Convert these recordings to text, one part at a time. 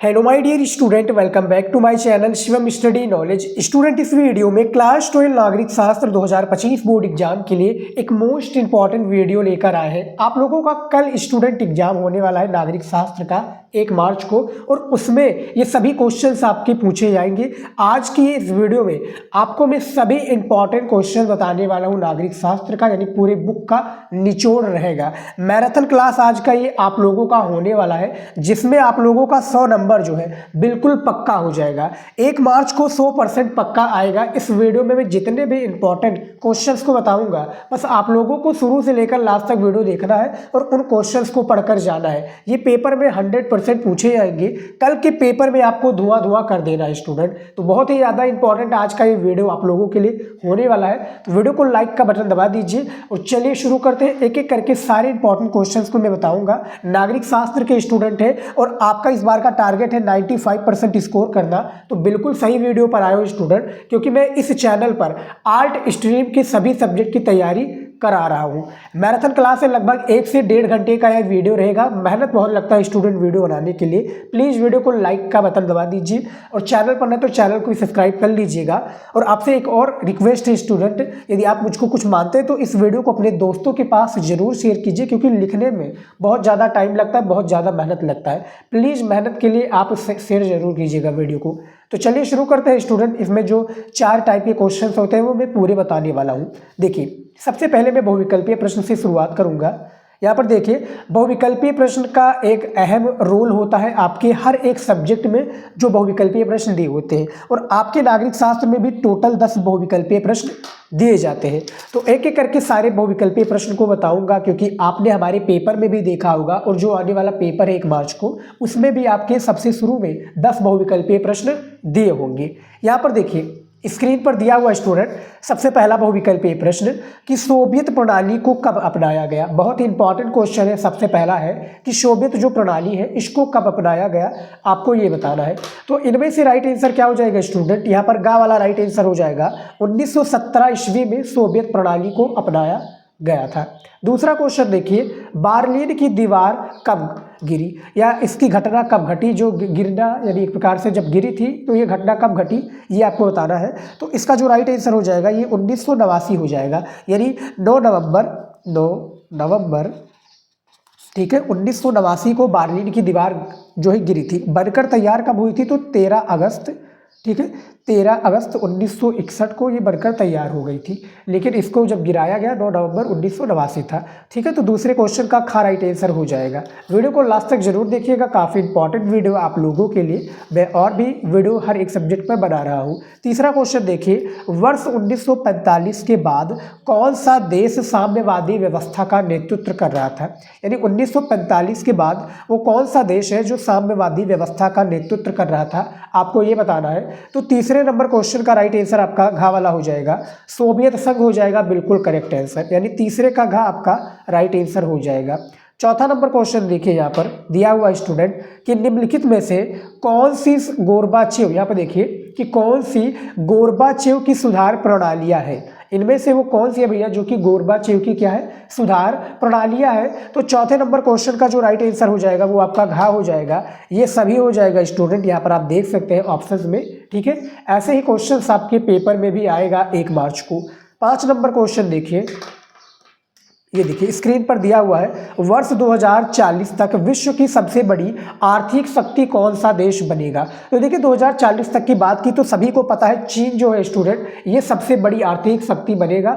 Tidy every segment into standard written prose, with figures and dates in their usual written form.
Hello my dear student, welcome back to my channel Shivam study knowledge. Student, इस video में class 12 नागरिक शास्त्र 2025 board exam के लिए एक मोस्ट इंपॉर्टेंट वीडियो लेकर आए हैं। आप लोगों का कल स्टूडेंट एग्जाम होने वाला है नागरिक शास्त्र का 1 मार्च को, और उसमें ये सभी क्वेश्चंस आपके पूछे जाएंगे। आज की इस वीडियो में आपको मैं सभी इंपॉर्टेंट क्वेश्चन बताने वाला हूँ नागरिक शास्त्र का, यानी पूरे बुक का निचोड़ रहेगा। मैराथन क्लास आज का ये आप लोगों का होने वाला है, जिसमें आप लोगों का 100 नंबर जो है बिल्कुल पक्का हो जाएगा। 1 मार्च को 100% पक्का आएगा। इस वीडियो में मैं जितने भी इंपॉर्टेंट क्वेश्चंस को बताऊंगा, बस आप लोगों को शुरू से लेकर लास्ट तक वीडियो देखना है और उन क्वेश्चंस को पढ़कर जाना है। ये पेपर में 100% पूछे जाएंगे। कल के पेपर में आपको धुआं कर देना है स्टूडेंट। तो बहुत ही ज़्यादा इंपॉर्टेंट आज का ये वीडियो आप लोगों के लिए होने वाला है। तो वीडियो को लाइक का बटन दबा दीजिए और चलिए शुरू करते हैं। एक एक करके सारे इंपॉर्टेंट क्वेश्चंस को मैं बताऊंगा। नागरिक शास्त्र के स्टूडेंट है और आपका इस बार का टारगेट है 95% स्कोर करना, तो बिल्कुल सही वीडियो पर आए हो स्टूडेंट, क्योंकि मैं इस चैनल पर आर्ट स्ट्रीम के सभी सब्जेक्ट की तैयारी करा रहा हूँ। मैराथन क्लास है, लगभग 1 से 1.5 घंटे का यह वीडियो रहेगा। मेहनत बहुत लगता है स्टूडेंट वीडियो बनाने के लिए। प्लीज़ वीडियो को लाइक का बटन दबा दीजिए और चैनल पर नहीं तो चैनल को सब्सक्राइब कर लीजिएगा। और आपसे एक और रिक्वेस्ट है स्टूडेंट, यदि आप मुझको कुछ मानते हैं तो इस वीडियो को अपने दोस्तों के पास जरूर शेयर कीजिए, क्योंकि लिखने में बहुत ज़्यादा टाइम लगता है, बहुत ज़्यादा मेहनत लगता है। प्लीज़ मेहनत के लिए आप शेयर जरूर कीजिएगा वीडियो को। तो चलिए शुरू करते हैं स्टूडेंट। इसमें जो 4 टाइप के क्वेश्चंस होते हैं वो मैं पूरे बताने वाला हूँ। देखिए, सबसे पहले मैं बहुविकल्पीय प्रश्न से शुरुआत करूंगा। यहाँ पर देखिए, बहुविकल्पीय प्रश्न का एक अहम रोल होता है आपके हर एक सब्जेक्ट में। जो बहुविकल्पीय प्रश्न दिए होते हैं, और आपके नागरिक शास्त्र में भी टोटल 10 बहुविकल्पीय प्रश्न दिए जाते हैं। तो एक एक करके सारे बहुविकल्पीय प्रश्न को बताऊंगा, क्योंकि आपने हमारे पेपर में भी देखा होगा, और जो आने वाला पेपर है 1 मार्च को, उसमें भी आपके सबसे शुरू में 10 बहुविकल्पीय प्रश्न दिए होंगे। यहाँ पर देखिए स्क्रीन पर दिया हुआ स्टूडेंट, सबसे पहला बहुविकल्पीय प्रश्न कि सोवियत प्रणाली को कब अपनाया गया। बहुत ही इंपॉर्टेंट क्वेश्चन है। सबसे पहला है कि सोवियत जो प्रणाली है इसको कब अपनाया गया, आपको ये बताना है। तो इनमें से राइट आंसर क्या हो जाएगा स्टूडेंट, यहाँ पर गा वाला राइट आंसर हो जाएगा। 1917 ईस्वी में सोवियत प्रणाली को अपनाया गया था। दूसरा क्वेश्चन देखिए, बार्लिन की दीवार कब गिरी, या इसकी घटना कब घटी। जो गिरना यानी एक प्रकार से जब गिरी थी, तो ये घटना कब घटी ये आपको बताना है। तो इसका जो राइट आंसर हो जाएगा ये 1989 हो जाएगा, यानी 9 नवंबर, ठीक है, 1989 को बार्लिन की दीवार जो है गिरी थी। बनकर तैयार कब हुई थी, तो 13 अगस्त, ठीक है, 13 अगस्त 1961 को ये बनकर तैयार हो गई थी। लेकिन इसको जब गिराया गया 9 नवंबर 1989 था। ठीक है, तो दूसरे क्वेश्चन का खा राइट आंसर हो जाएगा। वीडियो को लास्ट तक जरूर देखिएगा, काफ़ी इंपॉर्टेंट वीडियो आप लोगों के लिए। मैं और भी वीडियो हर एक सब्जेक्ट पर बना रहा हूँ। तीसरा क्वेश्चन देखिए, वर्ष 1945 के बाद कौन सा देश साम्यवादी व्यवस्था का नेतृत्व कर रहा था। यानी 1945 के बाद वो कौन सा देश है जो साम्यवादी व्यवस्था का नेतृत्व कर रहा था, आपको ये बताना है। तो तीसरे नंबर क्वेश्चन का राइट आंसर आपका घा वाला हो जाएगा, सोवियत संघ हो जाएगा, बिल्कुल करेक्ट आंसर। यानी तीसरे का घा आपका राइट आंसर हो जाएगा। चौथा नंबर क्वेश्चन देखिए, यहाँ पर दिया हुआ स्टूडेंट कि निम्नलिखित में से कौन सी गोर्बाचेव, यहाँ पर देखिए कि कौन सी गोर्बाचेव की सुधार प्रणालियाँ है। इनमें से वो कौन सी है भैया जो कि गोर्बाचेव की क्या है, सुधार प्रणालियाँ है। तो चौथे नंबर क्वेश्चन का जो राइट आंसर हो जाएगा वो आपका घा हो जाएगा। ये सभी हो जाएगा स्टूडेंट, यहाँ पर आप देख सकते हैं ऑप्शंस में। ठीक है, ऐसे ही क्वेश्चन आपके पेपर में भी आएगा 1 मार्च को। 5 नंबर क्वेश्चन देखिए, ये देखिए स्क्रीन पर दिया हुआ है, वर्ष 2040 तक विश्व की सबसे बड़ी आर्थिक शक्ति कौन सा देश बनेगा। तो देखिए 2040 तक की बात की तो सभी को पता है, चीन जो है स्टूडेंट ये सबसे बड़ी आर्थिक शक्ति बनेगा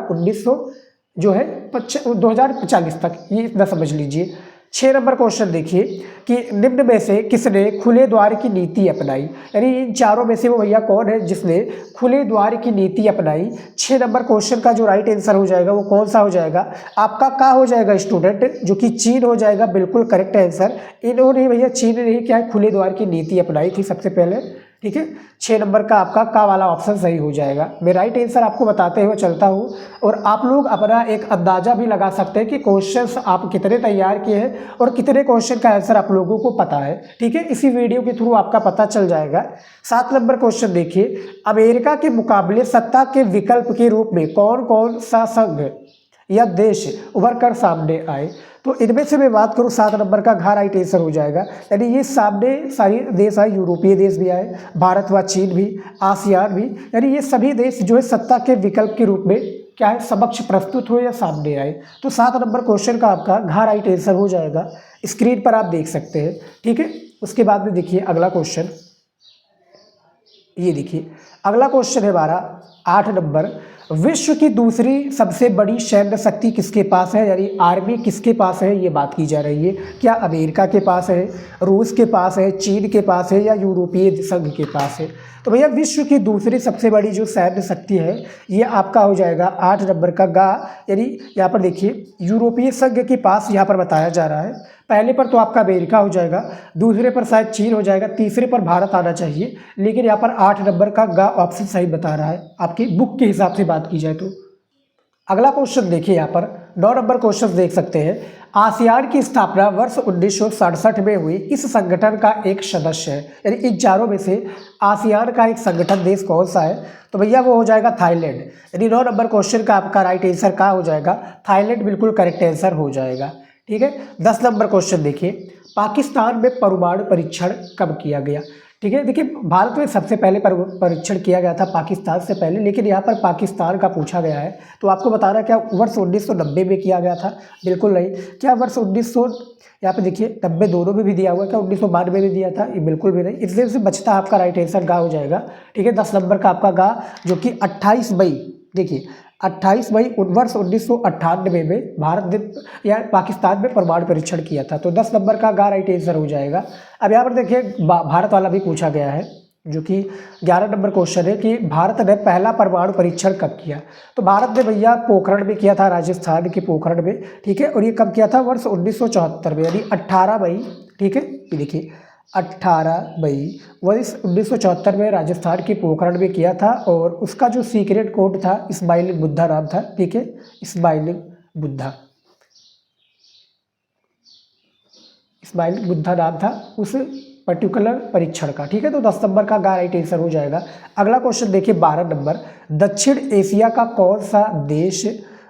2040 तक, ये इतना समझ लीजिए। 6 नंबर क्वेश्चन देखिए कि निम्न में से किसने खुले द्वार की नीति अपनाई। यानी इन चारों में से वो भैया कौन है जिसने खुले द्वार की नीति अपनाई। 6 नंबर क्वेश्चन का जो राइट आंसर हो जाएगा वो कौन सा हो जाएगा, आपका का हो जाएगा स्टूडेंट, जो कि चीन हो जाएगा, बिल्कुल करेक्ट आंसर। इन्होंने भैया चीन ने क्या है, खुले द्वार की नीति अपनाई थी सबसे पहले। ठीक है, 6 नंबर का आपका का वाला ऑप्शन सही हो जाएगा। मैं राइट आंसर आपको बताते हुए चलता हूँ, और आप लोग अपना एक अंदाजा भी लगा सकते हैं कि क्वेश्चंस आप कितने तैयार किए हैं और कितने क्वेश्चन का आंसर आप लोगों को पता है। ठीक है, इसी वीडियो के थ्रू आपका पता चल जाएगा। 7 नंबर क्वेश्चन देखिए, अमेरिका के मुकाबले सत्ता के विकल्प के रूप में कौन कौन सा संघ या देश उभर कर सामने आए। तो इनमें से मैं बात करूँ 7 नंबर का घ राइट आंसर हो जाएगा। यानी ये सामने सारी देश आए, यूरोपीय देश भी आए, भारत व चीन भी, आसियान भी, यानी ये सभी देश जो है सत्ता के विकल्प के रूप में क्या है समक्ष प्रस्तुत हुए या सामने आए। तो 7 नंबर क्वेश्चन का आपका घ राइट आंसर हो जाएगा। स्क्रीन पर आप देख सकते हैं, ठीक है। उसके बाद में देखिए अगला क्वेश्चन, ये देखिए अगला क्वेश्चन है हमारा 8 नंबर। विश्व की दूसरी सबसे बड़ी सैन्य शक्ति किसके पास है, यानी आर्मी किसके पास है, ये बात की जा रही है। क्या अमेरिका के पास है, रूस के पास है, चीन के पास है या यूरोपीय संघ के पास है। तो भैया विश्व की दूसरी सबसे बड़ी जो सैन्य शक्ति है ये आपका हो जाएगा 8 नंबर का गा, यानी यहाँ पर देखिए यूरोपीय संघ के पास यहाँ पर बताया जा रहा है। पहले पर तो आपका अमेरिका हो जाएगा, दूसरे पर शायद चीन हो जाएगा, तीसरे पर भारत आना चाहिए, लेकिन यहाँ पर 8 नंबर का गा ऑप्शन सही बता रहा है आपकी बुक के हिसाब से बात की जाए तो। अगला क्वेश्चन देखिए, यहाँ पर 9 नंबर क्वेश्चन देख सकते हैं। आसियान की स्थापना वर्ष 1967 में हुई, इस संगठन का एक सदस्य है, यानी इन चारों में से आसियान का एक संगठन देश कौन सा है। तो भैया वो हो जाएगा थाईलैंड। यानी 9 नंबर क्वेश्चन का आपका राइट आंसर क्या हो जाएगा, थाईलैंड बिल्कुल करेक्ट आंसर हो जाएगा, ठीक है। 10 नंबर क्वेश्चन देखिए, पाकिस्तान में परमाणु परीक्षण कब किया गया, ठीक है। देखिए भारत में सबसे पहले परीक्षण किया गया था पाकिस्तान से पहले, लेकिन यहाँ पर पाकिस्तान का पूछा गया है। तो आपको बता रहा क्या वर्ष 1990 में किया गया था, बिल्कुल नहीं। क्या वर्ष 1900 यहाँ पे देखिए 90 दोनों में भी दिया हुआ है, क्या 1992 में दिया था, ये बिल्कुल भी नहीं। इसलिए से बचता आपका राइट आंसर गा हो जाएगा, ठीक है। 10 नंबर का आपका गा जो कि 28 मई, देखिए 28 मई वर्ष 1998 में भारत या पाकिस्तान में परमाणु परीक्षण किया था। तो 10 नंबर का गा राइट आंसर हो जाएगा। अब यहाँ पर देखिए भारत वाला भी पूछा गया है, जो कि 11 नंबर क्वेश्चन है कि भारत ने पहला परमाणु परीक्षण कब किया। तो भारत ने भैया पोखरण में किया था, राजस्थान के पोखरण में, ठीक है। और ये कब किया था, वर्ष 1974 में, यानी 18 मई, ठीक है। ये देखिए 18 मई वर्ष 1974 में राजस्थान के पोखरण में किया था। और उसका जो सीक्रेट कोड था स्माइलिंग बुद्धा नाम था, ठीक है, स्माइलिंग बुद्धा, स्माइलिंग बुद्धा नाम था उस पर्टिकुलर परीक्षण का, ठीक है। तो 10 नंबर का राइट आंसर हो जाएगा। अगला क्वेश्चन देखिए 12 नंबर। दक्षिण एशिया का कौन सा देश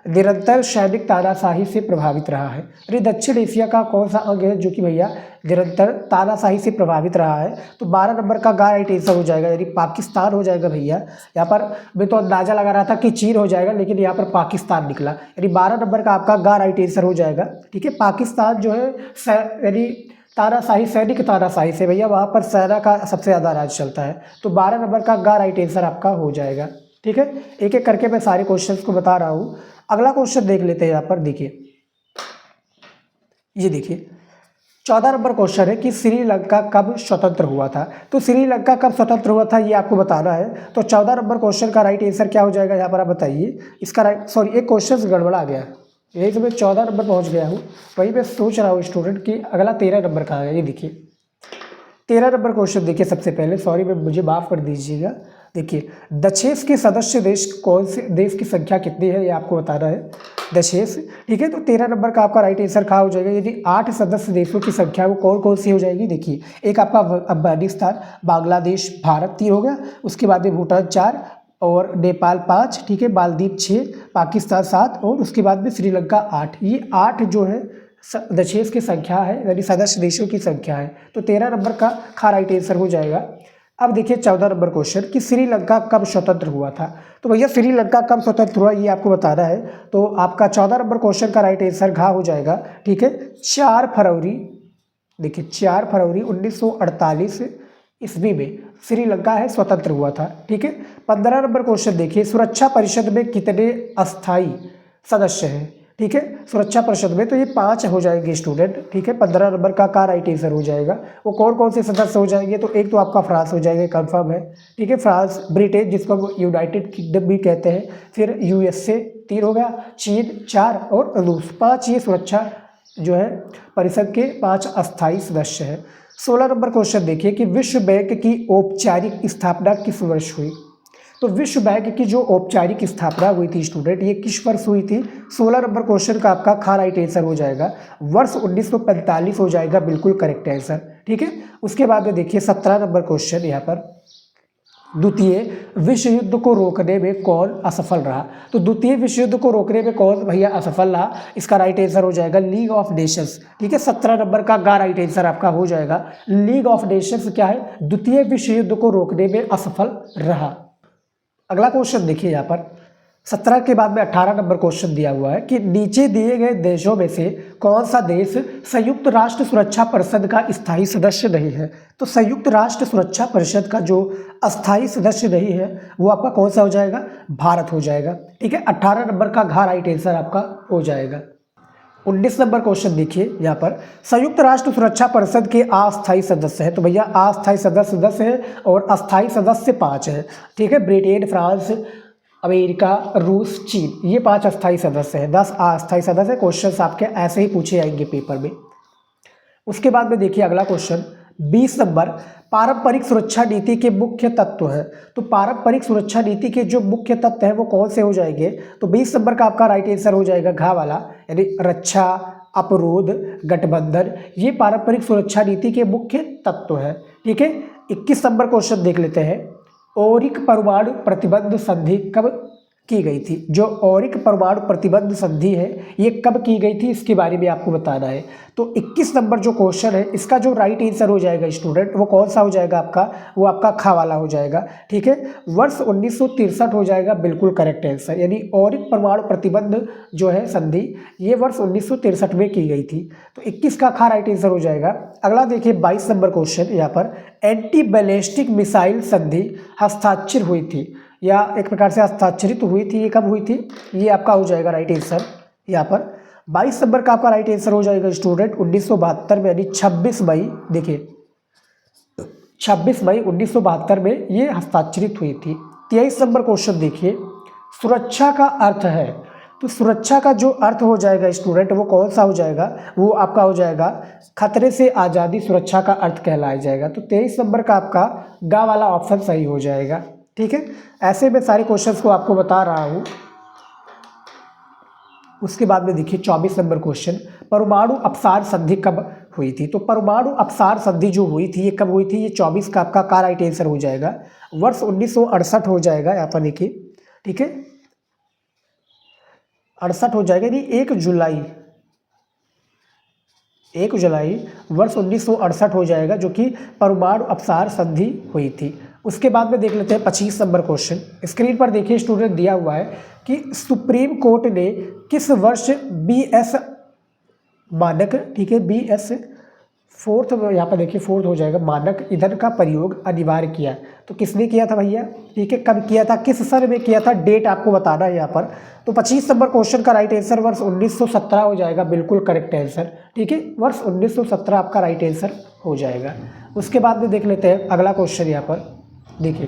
निरंतर सैनिक तानाशाही से प्रभावित रहा है। अरे दक्षिण एशिया का कौन सा अंग है जो कि भैया निरंतर तानाशाही से प्रभावित रहा है। तो 12 नंबर का राइट आंसर हो जाएगा, यानी पाकिस्तान हो जाएगा भैया। यहाँ पर मैं तो अंदाजा लगा रहा था कि चीन हो जाएगा, लेकिन यहाँ पर पाकिस्तान निकला, यानी 12 नंबर का आपका राइट आंसर हो जाएगा, ठीक है। पाकिस्तान जो है यानी तानाशाही, सैनिक तानाशाही से भैया वहाँ पर सेना का सबसे ज़्यादा राज चलता है। तो 12 नंबर का राइट आंसर आपका हो जाएगा, ठीक है। एक एक करके मैं सारे क्वेश्चंस को बता रहा हूँ। अगला क्वेश्चन देख लेते हैं। यहाँ पर देखिए, ये देखिए 14 नंबर क्वेश्चन है कि श्रीलंका कब स्वतंत्र हुआ था। तो श्रीलंका कब स्वतंत्र हुआ था ये आपको बताना है। तो 14 नंबर क्वेश्चन का राइट आंसर क्या हो जाएगा, यहाँ पर आप बताइए। इसका राइट, सॉरी एक क्वेश्चन गड़बड़ा आ गया, यही तो मैं 14 नंबर पहुँच गया हूँ, वही मैं सोच रहा हूँ स्टूडेंट कि अगला 13 नंबर का आ गया। ये देखिए 13 नंबर क्वेश्चन देखिए सबसे पहले, सॉरी मैं मुझे माफ़ कर दीजिएगा। देखिए दशेश के सदस्य देश कौन से देश की संख्या कितनी है ये आपको बताना है, दशेश, ठीक है। तो 13 नंबर का आपका राइट आंसर क्या हो जाएगा, यदि 8 सदस्य देशों की संख्या वो कौन कौन सी हो जाएगी। देखिए एक आपका अफगानिस्तान, बांग्लादेश, भारत 3 हो गया, उसके बाद में भूटान 4 और नेपाल 5, ठीक है, मालदीव 6, पाकिस्तान 7 और उसके बाद में श्रीलंका 8। ये 8 जो है दशेश की संख्या है, यानी सदस्य देशों की संख्या है। तो 13 नंबर का राइट आंसर हो जाएगा। अब देखिए 14 नंबर क्वेश्चन कि श्रीलंका कब स्वतंत्र हुआ था। तो भैया श्रीलंका कब स्वतंत्र हुआ ये आपको बताना है। तो आपका 14 नंबर क्वेश्चन का राइट आंसर घा हो जाएगा, ठीक है। 4 फरवरी, देखिए 4 फरवरी 1948 ईस्वी में श्रीलंका है स्वतंत्र हुआ था, ठीक है। 15 नंबर क्वेश्चन देखिए, सुरक्षा परिषद में कितने अस्थायी सदस्य हैं, ठीक है, सुरक्षा परिषद में। तो ये 5 हो जाएंगे स्टूडेंट, ठीक है। 15 नंबर का राइट आंसर हो जाएगा। वो कौन कौन से सदस्य हो जाएंगे, तो एक तो आपका फ्रांस हो जाएगा, कंफर्म है, ठीक है, फ्रांस, ब्रिटेन जिसको यूनाइटेड किंगडम भी कहते हैं, फिर यूएसए 3 हो गया, चीन 4 और रूस 5। ये सुरक्षा जो है परिषद के 5 अस्थायी सदस्य हैं। 16 नंबर क्वेश्चन देखिए कि विश्व बैंक की औपचारिक स्थापना किस वर्ष हुई। तो विश्व बैंक की जो औपचारिक स्थापना हुई थी स्टूडेंट, ये किस वर्ष हुई थी। 16 नंबर क्वेश्चन का आपका राइट आंसर हो जाएगा, वर्ष 1945 हो जाएगा, बिल्कुल करेक्ट आंसर, ठीक है। उसके बाद में देखिए 17 नंबर क्वेश्चन यहाँ पर द्वितीय विश्व युद्ध को रोकने में कौन असफल रहा? तो द्वितीय विश्व युद्ध को रोकने में कौन भैया असफल रहा? इसका राइट आंसर हो जाएगा लीग ऑफ नेशंस। ठीक है, 17 नंबर का राइट आंसर आपका हो जाएगा लीग ऑफ नेशंस। क्या है? द्वितीय विश्व युद्ध को रोकने में असफल रहा। अगला क्वेश्चन देखिए यहाँ पर 17 के बाद में 18 नंबर क्वेश्चन दिया हुआ है कि नीचे दिए गए देशों में से कौन सा देश संयुक्त राष्ट्र सुरक्षा परिषद का स्थायी सदस्य नहीं है? तो संयुक्त राष्ट्र सुरक्षा परिषद का जो अस्थायी सदस्य नहीं है वो आपका कौन सा हो जाएगा? भारत हो जाएगा। ठीक है, 18 नंबर का राइट आंसर आपका हो जाएगा। 19 नंबर क्वेश्चन देखिए यहाँ पर संयुक्त राष्ट्र सुरक्षा परिषद के अस्थायी सदस्य हैं। तो भैया अस्थायी सदस्य 10 है और अस्थायी सदस्य 5 है। ठीक है, ब्रिटेन, फ्रांस, अमेरिका, रूस, चीन, ये 5 अस्थायी सदस्य हैं। 10 अस्थायी सदस्य। क्वेश्चन आपके ऐसे ही पूछे जाएंगे पेपर में। उसके बाद में देखिए अगला क्वेश्चन 20 नंबर पारंपरिक सुरक्षा नीति के मुख्य तत्व हैं। तो पारंपरिक सुरक्षा नीति के जो मुख्य तत्व हैं वो कौन से हो जाएंगे? तो 20 नंबर का आपका राइट आंसर हो जाएगा घ वाला, यानी रक्षा, अपरोध, गठबंधन, ये पारंपरिक सुरक्षा नीति के मुख्य तत्व हैं। ठीक है, 21 नंबर क्वेश्चन देख लेते हैं। औरिक परमाणु प्रतिबंध संधि कब की गई थी? जो औरिक परमाणु प्रतिबंध संधि है ये कब की गई थी इसके बारे में आपको बताना है। तो 21 नंबर जो क्वेश्चन है इसका जो राइट आंसर हो जाएगा स्टूडेंट वो कौन सा हो जाएगा आपका? वो आपका खा वाला हो जाएगा। ठीक है, वर्ष 1963 हो जाएगा बिल्कुल करेक्ट आंसर। यानी औरिक परमाणु प्रतिबंध जो है संधि ये वर्ष 1963 में की गई थी। तो 21 का खा राइट आंसर हो जाएगा। अगला देखिए 22 नंबर क्वेश्चन यहाँ पर एंटी बैलिस्टिक मिसाइल संधि हस्ताक्षर हुई थी या एक प्रकार से हस्ताक्षरित हुई थी, ये कब हुई थी? ये आपका हो जाएगा राइट आंसर यहाँ पर 22 नंबर का आपका राइट आंसर हो जाएगा स्टूडेंट 1972 में, यानी 26 मई। देखिए 26 मई 1972 में ये हस्ताक्षरित हुई थी। 23 नंबर क्वेश्चन देखिए सुरक्षा का अर्थ है। तो सुरक्षा का जो अर्थ हो जाएगा स्टूडेंट वो कौन सा हो जाएगा? वो आपका हो जाएगा खतरे से आज़ादी सुरक्षा का अर्थ कहलाया जाएगा। तो 23 नंबर का आपका गा वाला ऑप्शन सही हो जाएगा। ठीक है, ऐसे में सारे क्वेश्चंस को आपको बता रहा हूँ। उसके बाद में देखिए 24 नंबर क्वेश्चन परमाणु अपसार संधि कब हुई थी? तो परमाणु अपसार संधि जो हुई थी ये कब हुई थी? ये 24 का आपका का राइट आंसर हो जाएगा वर्ष 1968 हो जाएगा। यहाँ पर देखिए ठीक है 68 हो जाएगा, यानी 1 जुलाई वर्ष 1968 हो जाएगा जो कि परमाणु अपसार संधि हुई थी। उसके बाद में देख लेते हैं 25 नंबर क्वेश्चन। स्क्रीन पर देखिए स्टूडेंट दिया हुआ है कि सुप्रीम कोर्ट ने किस वर्ष BS मानक, ठीक है BS फोर्थ, यहाँ पर देखिए फोर्थ हो जाएगा, मानक ईंधन का प्रयोग अनिवार्य किया? तो किसने किया था भैया? ठीक है, कब किया था, किस सन में किया था, डेट आपको बताना है यहाँ पर। तो 25 नंबर क्वेश्चन का राइट आंसर वर्ष 1917 हो जाएगा बिल्कुल करेक्ट आंसर। ठीक है, वर्ष 1917 आपका राइट आंसर हो जाएगा। उसके बाद में देख लेते हैं अगला क्वेश्चन। यहाँ पर देखिए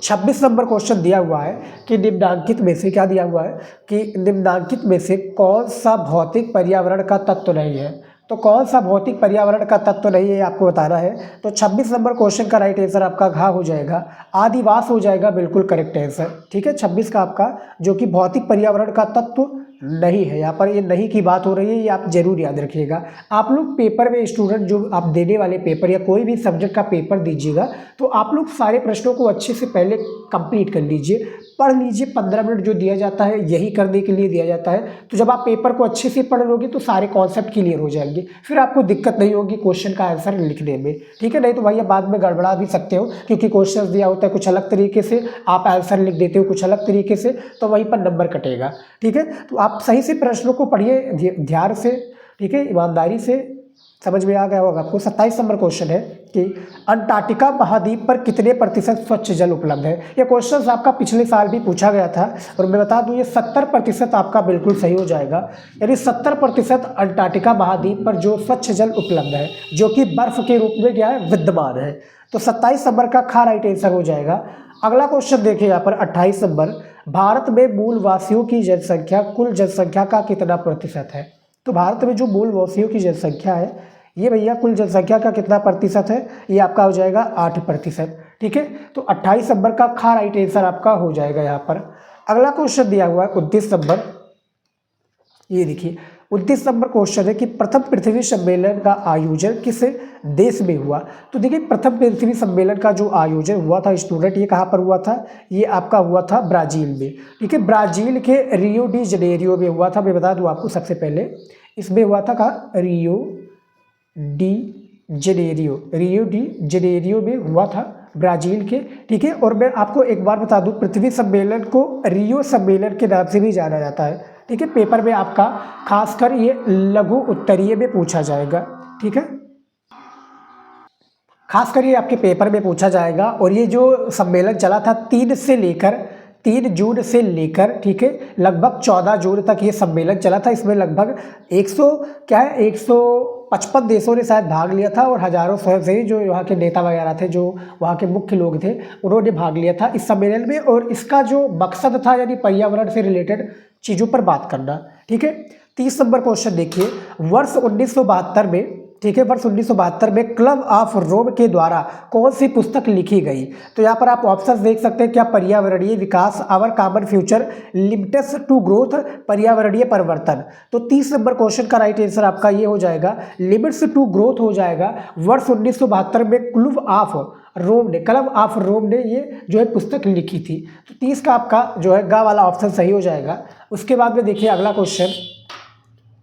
26 नंबर क्वेश्चन दिया हुआ है कि निम्नांकित में से क्या दिया हुआ है कि निम्नांकित में से कौन सा भौतिक पर्यावरण का तत्व नहीं है? तो कौन सा भौतिक पर्यावरण का तत्व नहीं है आपको बताना है। तो 26 नंबर क्वेश्चन का राइट आंसर आपका घा हो जाएगा आदिवास हो जाएगा बिल्कुल करेक्ट आंसर। ठीक है, 26 का आपका जो कि भौतिक पर्यावरण का तत्व नहीं है, यहाँ पर ये नहीं की बात हो रही है, ये आप जरूर याद रखिएगा। आप लोग पेपर में स्टूडेंट जो आप देने वाले पेपर या कोई भी सब्जेक्ट का पेपर दीजिएगा तो आप लोग सारे प्रश्नों को अच्छे से पहले कंप्लीट कर लीजिए, पढ़ लीजिए। 15 मिनट जो दिया जाता है यही करने के लिए दिया जाता है। तो जब आप पेपर को अच्छे से पढ़ लोगे तो सारे कॉन्सेप्ट क्लियर हो जाएंगे, फिर आपको दिक्कत नहीं होगी क्वेश्चन का आंसर लिखने में। ठीक है, नहीं तो भैया बाद में गड़बड़ा भी सकते हो क्योंकि क्वेश्चन दिया होता है कुछ अलग तरीके से, आप आंसर लिख देते हो कुछ अलग तरीके से, तो वहीं पर नंबर कटेगा। ठीक है, तो आप सही से प्रश्नों को पढ़िए ध्यान से। ठीक है, ईमानदारी से, समझ में आ गया होगा आपको। 27 नंबर क्वेश्चन है कि अंटार्कटिका महाद्वीप पर कितने प्रतिशत स्वच्छ जल उपलब्ध है? ये क्वेश्चन आपका पिछले साल भी पूछा गया था और मैं बता दूं ये 70% आपका बिल्कुल सही हो जाएगा। यानी 70% अंटार्कटिका महाद्वीप पर जो स्वच्छ जल उपलब्ध है जो कि बर्फ के रूप में क्या है विद्यमान है। तो 27 नंबर का खा राइट आंसर हो जाएगा। अगला क्वेश्चन देखिए यहाँ पर 28 नंबर भारत में मूलवासियों की जनसंख्या कुल जनसंख्या का कितना प्रतिशत है? तो भारत में जो मूलवासियों की जनसंख्या है ये भैया कुल जनसंख्या का कितना प्रतिशत है? ये आपका हो जाएगा 8%। ठीक है, तो 28 नंबर का खा राइट आंसर आपका हो जाएगा यहाँ पर। अगला क्वेश्चन दिया हुआ है 29 नंबर। ये देखिए 29 नंबर क्वेश्चन है कि प्रथम पृथ्वी सम्मेलन का आयोजन किस देश में हुआ। तो देखिए प्रथम पृथ्वी सम्मेलन का जो आयोजन हुआ था स्टूडेंट, ये कहाँ पर हुआ था, ये आपका हुआ था ब्राज़ील में। ठीक है, ब्राज़ील के रियो डी जनेरियो में हुआ था। मैं बता दूँ आपको सबसे पहले, इसमें हुआ था कहाँ, रियो डी जेनेरियो में हुआ था, ब्राज़ील के। ठीक है, और मैं आपको एक बार बता दूं, पृथ्वी सम्मेलन को रियो सम्मेलन के नाम से भी जाना जाता है। ठीक है, पेपर में आपका खासकर ये लघु उत्तरीय में पूछा जाएगा। ठीक है, खासकर ये आपके पेपर में पूछा जाएगा। और ये जो सम्मेलन चला था 3 जून से लेकर, ठीक है, लगभग 14 जून तक ये सम्मेलन चला था। इसमें लगभग 155 देशों ने शायद भाग लिया था, और हजारों स्वयंसेवी जो वहाँ के नेता वगैरह थे, जो वहाँ के मुख्य लोग थे, उन्होंने भाग लिया था इस सम्मेलन में। और इसका जो मकसद था यानी पर्यावरण से रिलेटेड चीज़ों पर बात करना। ठीक है, 30 नंबर क्वेश्चन देखिए, वर्ष 1972 में, ठीक है, वर्ष 1972 में क्लब ऑफ रोम के द्वारा कौन सी पुस्तक लिखी गई। तो यहाँ पर आप ऑप्शंस देख सकते हैं, क्या पर्यावरणीय विकास, our common future, limits to growth, पर्यावरणीय परिवर्तन। तो 30 नंबर क्वेश्चन का राइट आंसर आपका ये हो जाएगा, लिमिट्स टू ग्रोथ हो जाएगा। वर्ष 1972 में क्लब ऑफ रोम ने ये जो है पुस्तक लिखी थी। तो 30 का आपका जो है गा वाला ऑप्शन सही हो जाएगा। उसके बाद में देखिए अगला क्वेश्चन,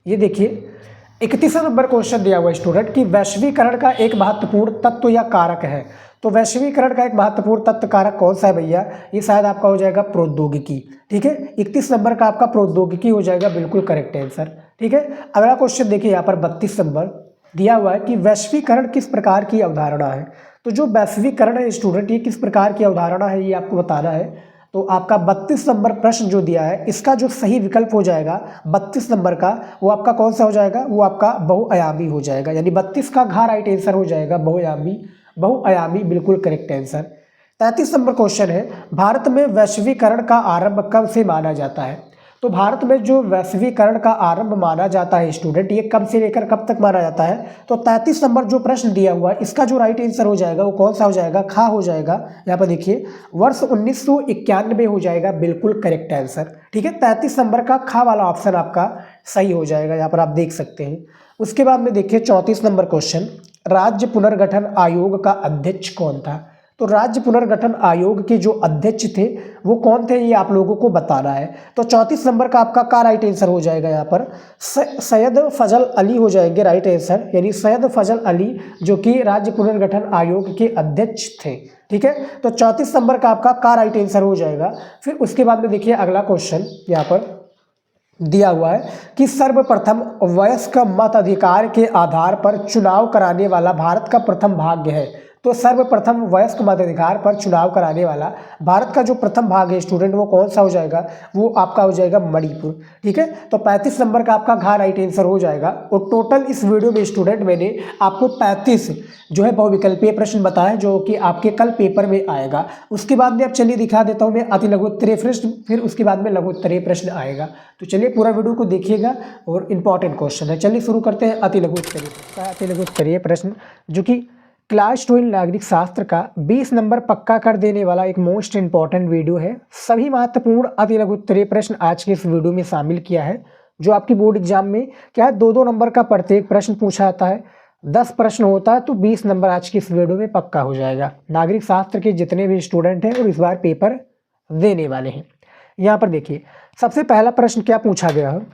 ये देखिए 31 नंबर क्वेश्चन दिया हुआ स्टूडेंट कि वैश्वीकरण का एक महत्वपूर्ण तत्व या कारक है। तो वैश्वीकरण का एक महत्वपूर्ण तत्व कारक कौन सा है भैया, ये शायद आपका हो जाएगा प्रौद्योगिकी। ठीक है, 31 नंबर का आपका प्रौद्योगिकी हो जाएगा, बिल्कुल करेक्ट आंसर। ठीक है, अगला क्वेश्चन देखिए, यहाँ पर 32 नंबर दिया हुआ है कि वैश्वीकरण किस प्रकार की अवधारणा है। तो जो वैश्वीकरण है स्टूडेंट, ये किस प्रकार की अवधारणा है, ये आपको बताना है। तो आपका 32 नंबर प्रश्न जो दिया है, इसका जो सही विकल्प हो जाएगा 32 नंबर का, वो आपका कौन सा हो जाएगा, वो आपका बहुआयामी हो जाएगा। यानी 32 का घ राइट आंसर हो जाएगा बहुआयामी, बिल्कुल करेक्ट आंसर। 33 नंबर क्वेश्चन है, भारत में वैश्वीकरण का आरंभ कब से माना जाता है। तो भारत में जो वैश्वीकरण का आरंभ माना जाता है स्टूडेंट, ये कब से लेकर कब तक माना जाता है। तो 33 नंबर जो प्रश्न दिया हुआ है, इसका जो राइट आंसर हो जाएगा वो कौन सा हो जाएगा, खा हो जाएगा। यहाँ पर देखिए वर्ष 1991 हो जाएगा, बिल्कुल करेक्ट आंसर। ठीक है, 33 नंबर का खा वाला ऑप्शन आपका सही हो जाएगा, यहाँ पर आप देख सकते हैं। उसके बाद में देखिए 34 नंबर क्वेश्चन, राज्य पुनर्गठन आयोग का अध्यक्ष कौन था। तो राज्य पुनर्गठन आयोग के जो अध्यक्ष थे वो कौन थे, ये आप लोगों को बताना है। तो 34 नंबर का आपका का राइट आंसर हो जाएगा, यहाँ पर सैयद फजल अली हो जाएंगे राइट आंसर। यानी सैयद फजल अली जो कि राज्य पुनर्गठन आयोग के अध्यक्ष थे। ठीक है, तो 34 नंबर का आपका का राइट आंसर हो जाएगा। फिर उसके बाद में देखिए अगला क्वेश्चन यहाँ पर दिया हुआ है कि सर्वप्रथम वयस्क मताधिकार के आधार पर चुनाव कराने वाला भारत का प्रथम भाग्य है। तो सर्वप्रथम वयस्क मताधिकार पर चुनाव कराने वाला भारत का जो प्रथम भाग है स्टूडेंट, वो कौन सा हो जाएगा, वो आपका हो जाएगा मणिपुर। ठीक है, तो 35 नंबर का आपका घ राइट आंसर हो जाएगा। और टोटल इस वीडियो में स्टूडेंट मैंने आपको 35 जो है बहुविकल्पीय प्रश्न बताए, जो कि आपके कल पेपर में आएगा। उसके बाद में अब चलिए दिखा देता हूँ मैं अति लघु उत्तरीय प्रश्न, फिर उसके बाद में लघु उत्तरीय प्रश्न आएगा। तो चलिए पूरा वीडियो को देखिएगा, और इंपॉर्टेंट क्वेश्चन है। चलिए शुरू करते हैं अति लघु उत्तरीय प्रश्न, जो कि क्लास 12 नागरिक शास्त्र का 20 नंबर पक्का कर देने वाला एक मोस्ट इंपॉर्टेंट वीडियो है। सभी महत्वपूर्ण अति लघु उत्तरीय प्रश्न आज के इस वीडियो में शामिल किया है, जो आपकी बोर्ड एग्जाम में क्या है 2-2 नंबर का प्रत्येक प्रश्न पूछा जाता है। 10 प्रश्न होता है, तो 20 नंबर आज की इस वीडियो में पक्का हो जाएगा। नागरिक शास्त्र के जितने भी स्टूडेंट हैं और इस बार पेपर देने वाले हैं। यहाँ पर देखिए सबसे पहला प्रश्न क्या पूछा गया है,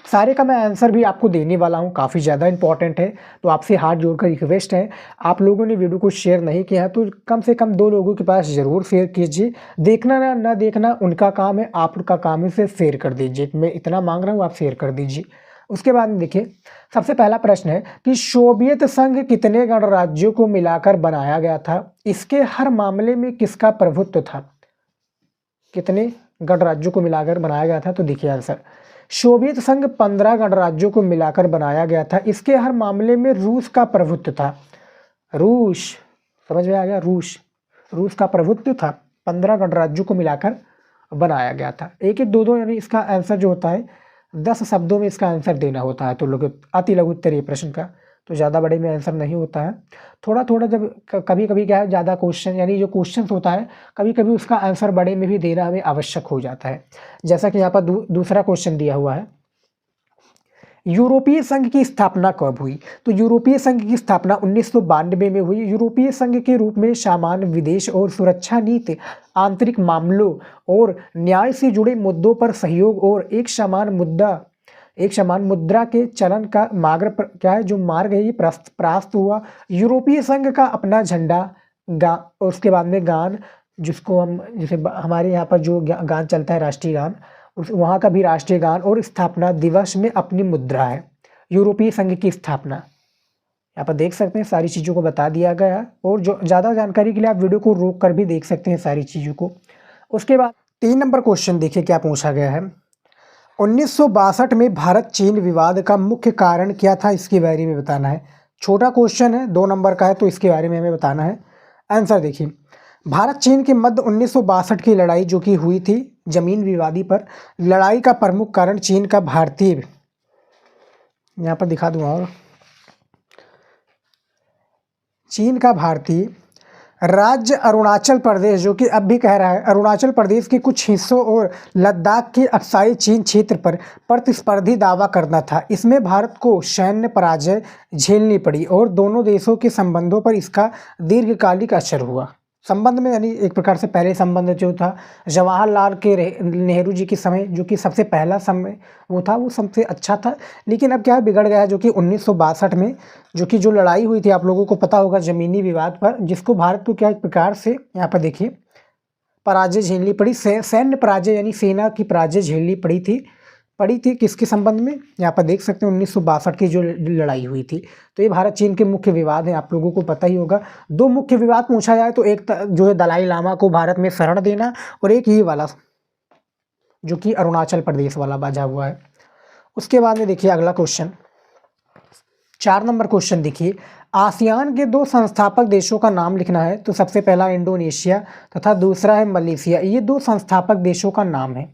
सारे का मैं आंसर भी आपको देने वाला हूं, काफ़ी ज़्यादा इंपॉर्टेंट है। तो आपसे हाथ जोड़कर रिक्वेस्ट है, आप लोगों ने वीडियो को शेयर नहीं किया है तो कम से कम 2 लोगों के पास ज़रूर शेयर कीजिए। देखना ना देखना उनका काम है, आपका काम है, इसे शेयर कर दीजिए। मैं इतना मांग रहा हूँ, आप शेयर कर दीजिए। उसके बाद देखिए सबसे पहला प्रश्न है कि सोवियत संघ कितने गणराज्यों को मिलाकर बनाया गया था, इसके हर मामले में किसका प्रभुत्व था। कितने गणराज्यों को मिलाकर बनाया गया था, तो देखिए आंसर सोवियत संघ 15 गणराज्यों को मिलाकर बनाया गया था। इसके हर मामले में रूस का प्रभुत्व था। रूस, समझ में आ गया, रूस का प्रभुत्व था। 15 गणराज्यों को मिलाकर बनाया गया था। 1-1, 2-2 यानी इसका आंसर जो होता है 10 शब्दों में इसका आंसर देना होता है। तो अति लघु उत्तरीय प्रश्न का तो ज़्यादा बड़े में आंसर नहीं होता है। थोड़ा थोड़ा जब कभी कभी क्या है ज़्यादा क्वेश्चन यानी जो क्वेश्चन होता है कभी कभी उसका आंसर बड़े में भी देना हमें आवश्यक हो जाता है। जैसा कि यहाँ पर दूसरा क्वेश्चन दिया हुआ है, यूरोपीय संघ की स्थापना कब हुई? तो यूरोपीय संघ की स्थापना 1992 में हुई। यूरोपीय संघ के रूप में सामान्य विदेश और सुरक्षा नीति, आंतरिक मामलों और न्याय से जुड़े मुद्दों पर सहयोग और एक समान मुद्रा के चलन का मार्ग है ये प्राप्त हुआ। यूरोपीय संघ का अपना झंडा, और उसके बाद में गान, जिसको हम जैसे हमारे यहाँ पर जो गान चलता है राष्ट्रीय गान, वहाँ का भी राष्ट्रीय गान, और स्थापना दिवस में अपनी मुद्रा है। यूरोपीय संघ की स्थापना यहाँ पर देख सकते हैं, सारी चीज़ों को बता दिया गया है। और जो ज़्यादा जानकारी के लिए आप वीडियो को रोक कर भी देख सकते हैं सारी चीज़ों को। उसके बाद 3 नंबर क्वेश्चन देखिए क्या पूछा गया है। 1962 में भारत चीन विवाद का मुख्य कारण क्या था, इसके बारे में बताना है। छोटा क्वेश्चन है, 2 नंबर का है, तो इसके बारे में हमें बताना है। आंसर देखिए, भारत चीन के मध्य 1962 की लड़ाई जो कि हुई थी जमीन विवादी पर, लड़ाई का प्रमुख कारण चीन का भारतीय, यहाँ पर दिखा दूंगा, और चीन का भारतीय राज्य अरुणाचल प्रदेश, जो कि अब भी कह रहा है, अरुणाचल प्रदेश के कुछ हिस्सों और लद्दाख के अक्साई चीन क्षेत्र पर प्रतिस्पर्धी दावा करना था। इसमें भारत को सैन्य पराजय झेलनी पड़ी और दोनों देशों के संबंधों पर इसका दीर्घकालिक असर हुआ। संबंध में यानी एक प्रकार से पहले संबंध जो था जवाहरलाल के नेहरू जी के समय, जो कि सबसे पहला समय वो था, वो सबसे अच्छा था। लेकिन अब क्या बिगड़ गया, जो कि 1962 में जो लड़ाई हुई थी, आप लोगों को पता होगा, ज़मीनी विवाद पर, जिसको भारत को क्या एक प्रकार से यहाँ पर देखिए पराजय झेलनी पड़ी, सैन्य पराजय यानी सेना की पराजय झेलनी पड़ी थी किसके संबंध में, यहाँ पर देख सकते हैं 1962 की जो लड़ाई हुई थी। तो ये भारत चीन के मुख्य विवाद हैं, आप लोगों को पता ही होगा। 2 मुख्य विवाद पूछा जाए तो एक जो है दलाई लामा को भारत में शरण देना, और एक ये वाला जो कि अरुणाचल प्रदेश वाला बाजा हुआ है। उसके बाद में देखिए अगला क्वेश्चन, 4 नंबर क्वेश्चन देखिए, आसियान के 2 संस्थापक देशों का नाम लिखना है। तो सबसे पहला इंडोनेशिया तथा दूसरा है मलेशिया, ये 2 संस्थापक देशों का नाम है।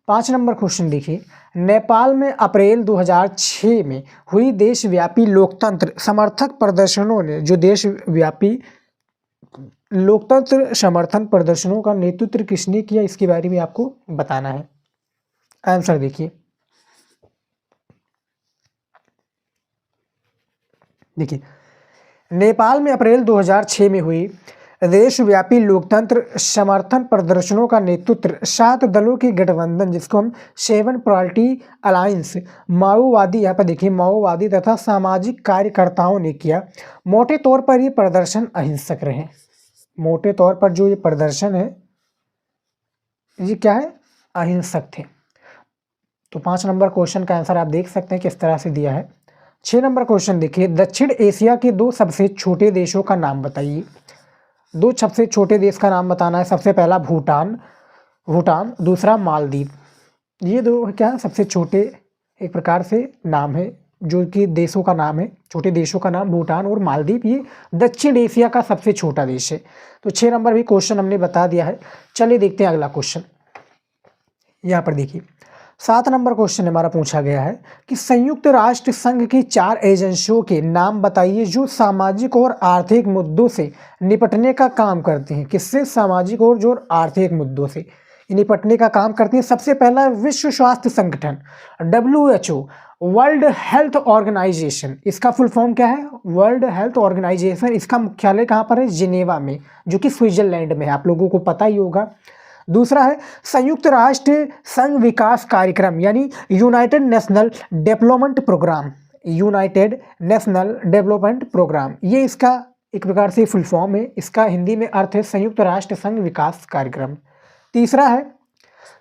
5 नंबर क्वेश्चन देखिए, नेपाल में अप्रैल 2006 में हुई देशव्यापी लोकतंत्र समर्थक प्रदर्शनों ने जो देशव्यापी लोकतंत्र समर्थन प्रदर्शनों का नेतृत्व किसने किया, इसके बारे में आपको बताना है। आंसर देखिए, नेपाल में अप्रैल 2006 में हुई देशव्यापी लोकतंत्र समर्थन प्रदर्शनों का नेतृत्व 7 दलों के गठबंधन, जिसको हम 7 पार्टी अलायंस, माओवादी, यहाँ पर देखिए माओवादी तथा सामाजिक कार्यकर्ताओं ने किया। मोटे तौर पर ये प्रदर्शन अहिंसक रहे। मोटे तौर पर जो ये प्रदर्शन है ये क्या है, अहिंसक थे। तो 5 नंबर क्वेश्चन का आंसर आप देख सकते हैं किस तरह से दिया है। 6 नंबर क्वेश्चन देखिए, दक्षिण एशिया के 2 सबसे छोटे देशों का नाम बताइए। 2 सबसे छोटे देश का नाम बताना है। सबसे पहला भूटान, दूसरा मालदीव। ये 2 क्या है, सबसे छोटे एक प्रकार से नाम है, जो कि देशों का नाम है, छोटे देशों का नाम भूटान और मालदीव। ये दक्षिण एशिया का सबसे छोटा देश है। तो 6 नंबर भी क्वेश्चन हमने बता दिया है। चलिए देखते हैं अगला क्वेश्चन। यहाँ पर देखिए 7 नंबर क्वेश्चन हमारा पूछा गया है कि संयुक्त राष्ट्र संघ की 4 एजेंसियों के नाम बताइए जो सामाजिक और आर्थिक मुद्दों से निपटने का काम करती हैं। किससे, सामाजिक और जो आर्थिक मुद्दों से निपटने का काम करती हैं। सबसे पहला विश्व स्वास्थ्य संगठन WHO, वर्ल्ड हेल्थ ऑर्गेनाइजेशन, इसका फुल फॉर्म क्या है, वर्ल्ड हेल्थ ऑर्गेनाइजेशन। इसका मुख्यालय कहाँ पर है, जिनेवा में, जो कि स्विट्जरलैंड में है, आप लोगों को पता ही होगा। दूसरा है संयुक्त राष्ट्र संघ विकास कार्यक्रम यानी united national development programme, united national development programme, ये इसका एक प्रकार से फुल फॉर्म है। इसका हिंदी में अर्थ है संयुक्त राष्ट्र संघ विकास कार्यक्रम। तीसरा है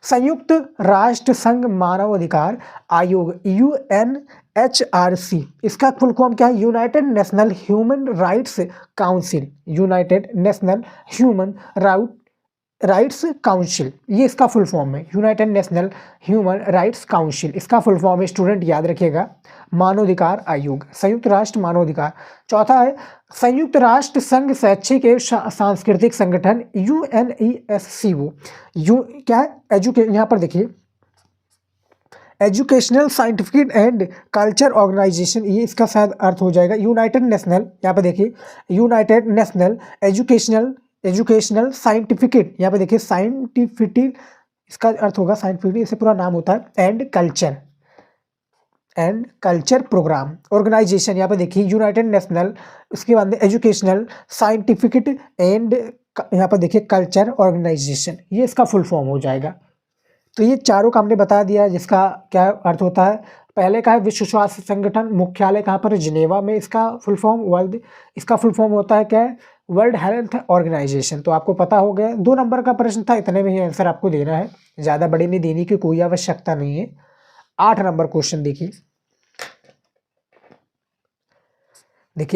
संयुक्त राष्ट्र संघ मानव अधिकार आयोग, UNHRC, इसका फुल फॉर्म क्या है, United national human rights council, United national human rights council, ये इसका फुल फॉर्म है, United national human rights council, इसका फुल फॉर्म है, स्टूडेंट याद रखिएगा, मानवाधिकार आयोग, संयुक्त राष्ट्र मानवाधिकार। चौथा है संयुक्त राष्ट्र संघ शैक्षिक एवं सांस्कृतिक संगठन, UNESCO, क्या है, यहाँ पर देखिए educational scientific and culture organization, ये इसका शायद अर्थ हो जाएगा यूनाइटेड नेशनल, यहाँ पर देखिए यूनाइटेड नेशनल एजुकेशनल साइंटिफिकेट, यहाँ पे देखिए साइंटिफिक, इसका अर्थ होगा साइंटिफिक, इसे पूरा नाम होता है, and culture, and culture programme organization, यहाँ पे देखिए यूनाइटेड नेशनल, उसके बाद में एजुकेशनल साइंटिफिक एंड यहाँ पर देखिए कल्चर ऑर्गेनाइजेशन, ये इसका फुल फॉर्म हो जाएगा। तो ये चारों का हमने बता दिया जिसका क्या अर्थ होता है। पहले का है विश्व स्वास्थ्य संगठन, मुख्यालय कहाँ पर, जिनेवा में, इसका फुल फॉर्म वर्ल्ड, इसका फुल फॉर्म होता है क्या है, वर्ल्ड हेल्थ ऑर्गेनाइजेशन। तो आपको पता हो गया, 2 नंबर का प्रश्न था, इतने में ही आंसर आपको देना है, ज़्यादा बड़े में देने की कोई आवश्यकता नहीं है। 8 नंबर क्वेश्चन देखिए,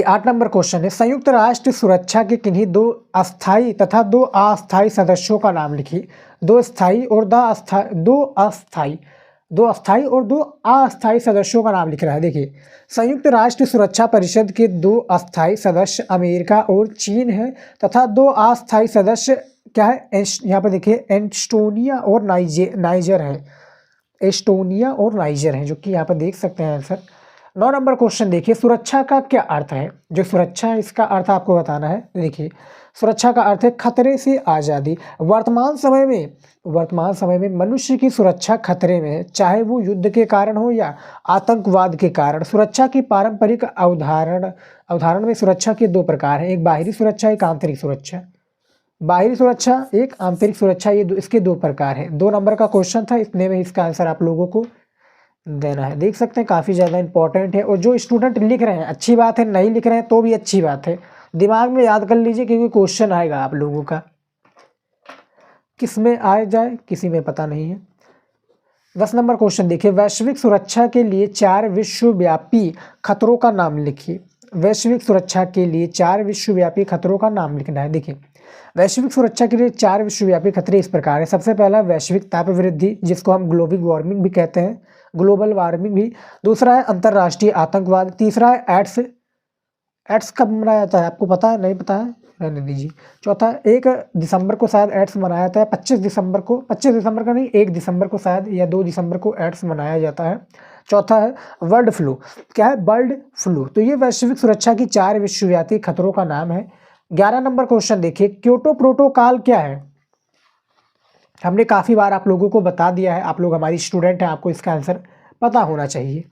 8 नंबर क्वेश्चन है, संयुक्त राष्ट्र सुरक्षा के किन्हीं 2 अस्थायी तथा 2 अस्थायी सदस्यों का नाम लिखिए। 2 स्थायी और 2 अस्थायी और 2 अस्थायी सदस्यों का नाम लिख रहा है। देखिए संयुक्त राष्ट्र सुरक्षा परिषद के 2 अस्थायी सदस्य अमेरिका और चीन है तथा 2 अस्थायी सदस्य क्या है, यहाँ पर देखिए एस्टोनिया और नाइजर है, एस्टोनिया और नाइजर है, जो कि यहाँ पर देख सकते हैं आंसर। 9 नंबर क्वेश्चन देखिए, सुरक्षा का क्या अर्थ है, जो सुरक्षा है इसका अर्थ आपको बताना है। देखिए सुरक्षा का अर्थ है खतरे से आज़ादी। वर्तमान समय में मनुष्य की सुरक्षा खतरे में है, चाहे वो युद्ध के कारण हो या आतंकवाद के कारण। सुरक्षा की पारंपरिक अवधारण में सुरक्षा के 2 प्रकार हैं, एक बाहरी सुरक्षा, एक आंतरिक सुरक्षा। बाहरी सुरक्षा, एक आंतरिक सुरक्षा, ये इसके 2 प्रकार हैं। 2 नंबर का क्वेश्चन था, इतने में इसका आंसर आप लोगों को देना है। देख सकते हैं काफ़ी ज़्यादा इंपॉर्टेंट है, और जो स्टूडेंट लिख रहे हैं अच्छी बात है, नहीं लिख रहे हैं तो भी अच्छी बात है, दिमाग में याद कर लीजिए क्योंकि क्वेश्चन आएगा आप लोगों का, किस में आ जाए किसी में पता नहीं है। 10 नंबर क्वेश्चन देखिए, वैश्विक सुरक्षा के लिए 4 विश्वव्यापी खतरों का नाम लिखिए। वैश्विक सुरक्षा के लिए 4 विश्वव्यापी खतरों का नाम लिखना है। देखिए वैश्विक सुरक्षा के लिए 4 विश्वव्यापी खतरे इस प्रकार है। सबसे पहला वैश्विक ताप वृद्धि, जिसको हम ग्लोबल वार्मिंग भी कहते हैं, ग्लोबल वार्मिंग भी। दूसरा है अंतर्राष्ट्रीय आतंकवाद। तीसरा है एड्स। एड्स कब मनाया जाता है आपको पता है, नहीं पता है, रहने दीजिए। चौथा 1 दिसंबर को शायद एड्स मनाया जाता है, 25 दिसंबर का नहीं, 1 दिसंबर को शायद, या 2 दिसंबर को एड्स मनाया जाता है। चौथा है बर्ड फ्लू। क्या है, बर्ड फ्लू। तो ये वैश्विक सुरक्षा की 4 विश्वव्यापी खतरों का नाम है। 11 नंबर क्वेश्चन देखिए, क्योटो प्रोटोकॉल क्या है। हमने काफ़ी बार आप लोगों को बता दिया है, आप लोग हमारी स्टूडेंट हैं, आपको इसका आंसर पता होना चाहिए।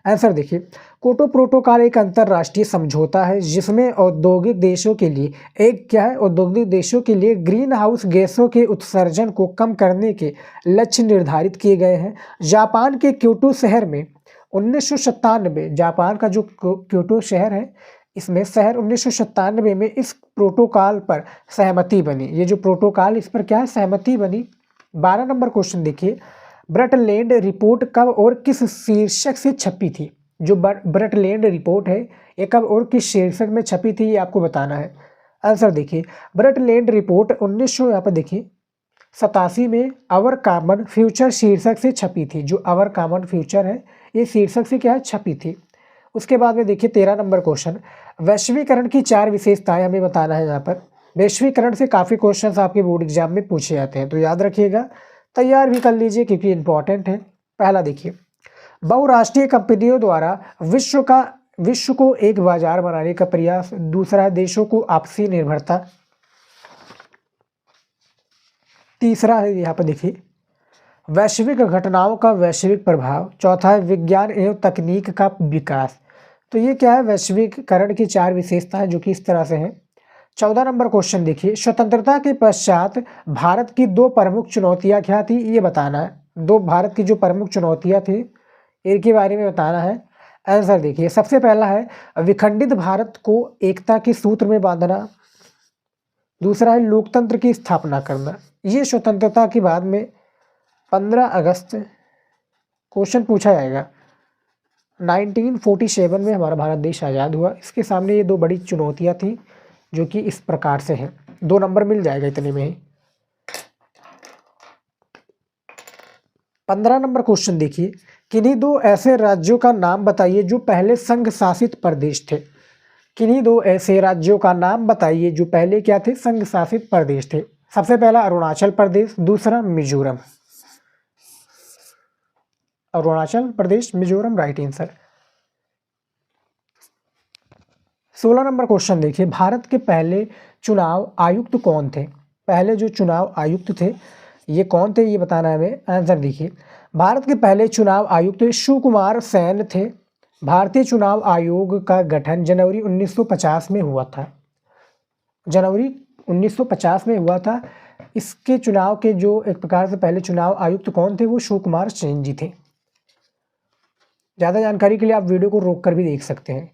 आंसर देखिए, क्योटो प्रोटोकॉल एक अंतर्राष्ट्रीय समझौता है जिसमें औद्योगिक देशों के लिए औद्योगिक देशों के लिए ग्रीन हाउस गैसों के उत्सर्जन को कम करने के लक्ष्य निर्धारित किए गए हैं। जापान के क्योटो शहर में 1997, जापान का जो क्योटो शहर है, इसमें 1997 में इस प्रोटोकॉल पर सहमति बनी। ये जो प्रोटोकॉल, इस पर क्या है, सहमति बनी। 12 नंबर क्वेश्चन देखिए, ब्रटलैंड रिपोर्ट कब और किस शीर्षक से छपी थी। जो ब्रटलैंड रिपोर्ट है ये कब और किस शीर्षक में छपी थी, ये आपको बताना है। आंसर देखिए, ब्रटलैंड रिपोर्ट 1900 यहाँ पर देखिए 87 में आवर कॉमन फ्यूचर शीर्षक से छपी थी। जो आवर कॉमन फ्यूचर है ये शीर्षक से क्या है, छपी थी। उसके बाद में देखिए 13 नंबर क्वेश्चन, वैश्वीकरण की 4 विशेषताएं हमें बताना है। यहाँ पर वैश्वीकरण से काफ़ी क्वेश्चंस आपके बोर्ड एग्जाम में पूछे जाते हैं, तो याद रखिएगा, तैयार भी कर लीजिए क्योंकि इंपॉर्टेंट है। पहला देखिए, बहुराष्ट्रीय कंपनियों द्वारा विश्व को एक बाजार बनाने का प्रयास। दूसरा है देशों को आपसी निर्भरता। तीसरा है यहाँ पर देखिए वैश्विक घटनाओं का वैश्विक प्रभाव। चौथा है विज्ञान एवं तकनीक का विकास। तो ये क्या है, वैश्वीकरण की 4 विशेषताएं जो कि इस तरह से हैं। 14 नंबर क्वेश्चन देखिए, स्वतंत्रता के पश्चात भारत की 2 प्रमुख चुनौतियां क्या थी, ये बताना है। 2 भारत की जो प्रमुख चुनौतियां थी इनके बारे में बताना है। आंसर देखिए, सबसे पहला है विखंडित भारत को एकता के सूत्र में बांधना। दूसरा है लोकतंत्र की स्थापना करना। ये स्वतंत्रता के बाद में 15 अगस्त क्वेश्चन पूछा जाएगा। 1947 में हमारा भारत देश आज़ाद हुआ। इसके सामने ये 2 बड़ी चुनौतियां थी जो कि इस प्रकार से हैं। 2 नंबर मिल जाएगा इतने में ही। 15 नंबर क्वेश्चन देखिए, किन्हीं 2 ऐसे राज्यों का नाम बताइए जो पहले संघ शासित प्रदेश थे। किन्हीं 2 ऐसे राज्यों का नाम बताइए जो पहले क्या थे, संघ शासित प्रदेश थे। सबसे पहला अरुणाचल प्रदेश, दूसरा Mizoram. Arunachal Pradesh, Mizoram, right answer. 16 number question देखिए, भारत के पहले चुनाव आयुक्त कौन थे। पहले जो चुनाव आयुक्त थे ये कौन थे, ये बताना है हमें। आंसर देखिए, भारत के पहले चुनाव आयुक्त सुकुमार सेन थे। भारतीय चुनाव आयोग का गठन जनवरी 1950 में हुआ था। जनवरी 1950 में हुआ था। इसके चुनाव के जो एक प्रकार से पहले चुनाव आयुक्त कौन थे, वो सुकुमार सेन जी थे। ज़्यादा जानकारी के लिए आप वीडियो को रोक कर भी देख सकते हैं।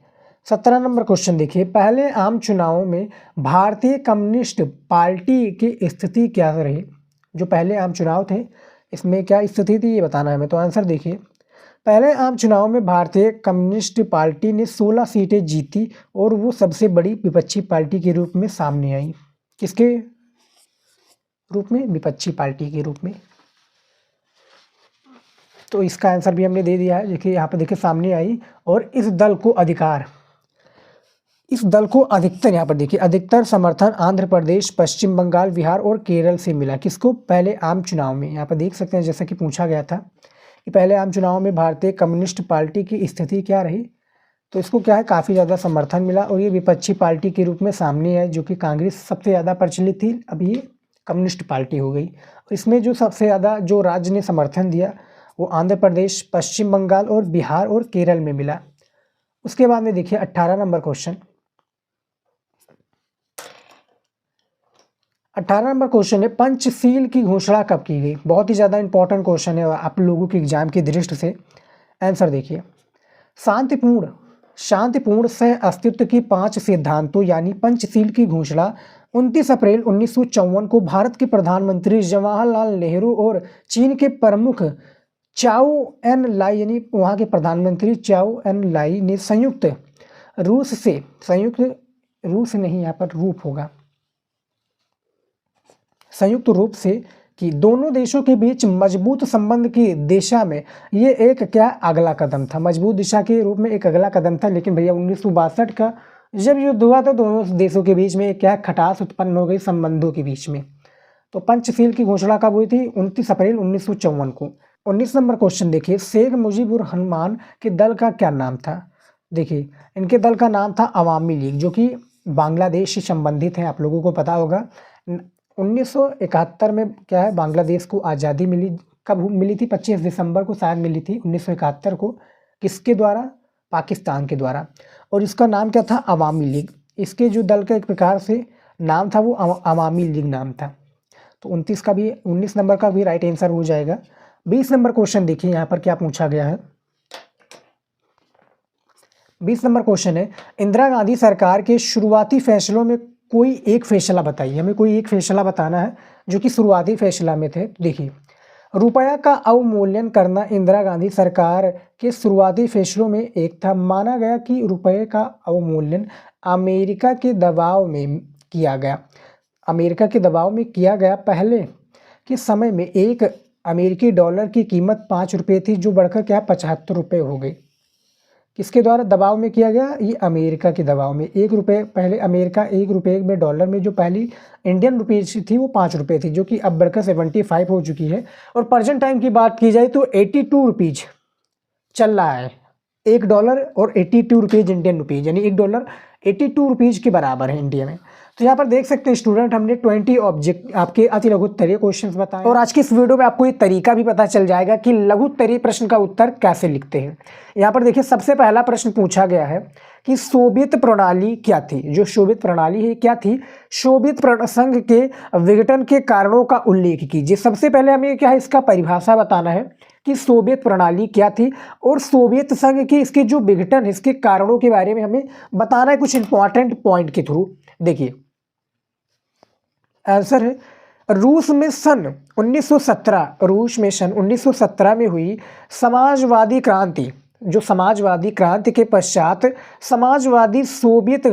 17 नंबर क्वेश्चन देखिए, पहले आम चुनावों में भारतीय कम्युनिस्ट पार्टी की स्थिति क्या रही? जो पहले आम चुनाव थे इसमें क्या स्थिति थी ये बताना है हमें। तो आंसर देखिए, पहले आम चुनाव में भारतीय कम्युनिस्ट पार्टी ने 16 सीटें जीती और वो सबसे बड़ी विपक्षी पार्टी के रूप में सामने आई। किसके रूप में? विपक्षी पार्टी के रूप में। तो इसका आंसर भी हमने दे दिया है। देखिए यहाँ पर देखिए सामने आई, और इस दल को अधिकतर यहाँ पर देखिए अधिकतर समर्थन आंध्र प्रदेश, पश्चिम बंगाल, बिहार और केरल से मिला। किसको? पहले आम चुनाव में। यहाँ पर देख सकते हैं जैसा कि पूछा गया था कि पहले आम चुनाव में भारतीय कम्युनिस्ट पार्टी की स्थिति क्या रही, तो इसको क्या है, काफ़ी ज़्यादा समर्थन मिला और ये विपक्षी पार्टी के रूप में सामने है, जो कि कांग्रेस सबसे ज़्यादा प्रचलित थी, अब ये कम्युनिस्ट पार्टी हो गई। इसमें जो सबसे ज़्यादा जो राज्य ने समर्थन दिया वो आंध्र प्रदेश, पश्चिम बंगाल और बिहार और केरल में मिला। उसके बाद में देखिए 18 नंबर क्वेश्चन। 18 नंबर क्वेश्चन है, पंचशील की घोषणा कब की गई? बहुत ही ज़्यादा इंपॉर्टेंट क्वेश्चन है आप लोगों के एग्जाम की दृष्टि से। आंसर देखिए, शांतिपूर्ण सह अस्तित्व की 5 सिद्धांतों यानी पंचशील की घोषणा 29 अप्रैल 1954 को भारत के प्रधानमंत्री जवाहरलाल नेहरू और चीन के प्रमुख चाओ एन लाई यानी वहाँ के प्रधानमंत्री चाओ एन लाई ने संयुक्त रूप से कि दोनों देशों के बीच मजबूत संबंध की दिशा में ये एक क्या अगला कदम था, मजबूत दिशा के रूप में एक अगला कदम था। लेकिन भैया 1962 का जब युद्ध हुआ तो दोनों देशों के बीच में क्या खटास उत्पन्न हो गई संबंधों के बीच में। तो पंचशील की घोषणा कब हुई थी? 29 अप्रैल 1954 को। 19 नंबर क्वेश्चन देखिए, शेख मुजीबुर रहमान के दल का क्या नाम था? देखिए इनके दल का नाम था अवामी लीग, जो कि बांग्लादेश से संबंधित है, आप लोगों को पता होगा। 1971 में क्या है, बांग्लादेश को आज़ादी मिली। कब मिली थी? 25 दिसंबर को शायद मिली थी 1971 को। किसके द्वारा? पाकिस्तान के द्वारा। और इसका नाम क्या था? अवामी लीग। इसके जो दल का एक प्रकार से नाम था वो अवामी लीग नाम था। तो 19 नंबर का भी राइट आंसर हो जाएगा। 20 नंबर क्वेश्चन देखिए यहाँ पर क्या पूछा गया है। 20 नंबर क्वेश्चन है, इंदिरा गांधी सरकार के शुरुआती फैसलों में कोई एक फैसला बताइए। हमें कोई एक फैसला बताना है जो कि शुरुआती फैसला में थे। देखिए, रुपया का अवमूल्यन करना इंदिरा गांधी सरकार के शुरुआती फैसलों में एक था। माना गया कि रुपये का अवमूल्यन अमेरिका के दबाव में किया गया। पहले के समय में एक अमेरिकी डॉलर की कीमत 5 रुपये थी, जो बढ़कर क्या 75 रुपये हो गई। किसके द्वारा दबाव में किया गया? ये अमेरिका के दबाव में। 1 रुपये पहले अमेरिका 1 रुपये में डॉलर में जो पहली इंडियन रुपीज थी वो 5 रुपये थी, जो कि अब बढ़कर 75 हो चुकी है। और प्रेजेंट टाइम की बात की जाए तो 82 रुपीज चल रहा है। $1 और 82 रुपीज इंडियन रुपीज, यानी $1 82 रुपीज के बराबर है इंडिया में। तो यहाँ पर देख सकते हैं स्टूडेंट, हमने 20 ऑब्जेक्ट आपके अति लघुत्तरीय क्वेश्चंस बताए और आज की इस वीडियो में आपको ये तरीका भी पता चल जाएगा कि लघुत्तरीय प्रश्न का उत्तर कैसे लिखते हैं। यहाँ पर देखिए सबसे पहला प्रश्न पूछा गया है कि सोवियत प्रणाली क्या थी। जो सोवियत प्रणाली है क्या थी? सोवियत संघ के विघटन के कारणों का उल्लेख कीजिए। सबसे पहले हमें क्या है, इसका परिभाषा बताना है कि सोवियत प्रणाली क्या थी और सोवियत संघ के इसके जो विघटन, इसके कारणों के बारे में हमें बताना है कुछ इंपॉर्टेंट पॉइंट के थ्रू। देखिए आंसर है, रूस में सन 1917 में हुई समाजवादी क्रांति। जो समाजवादी क्रांति के पश्चात समाजवादी सोवियत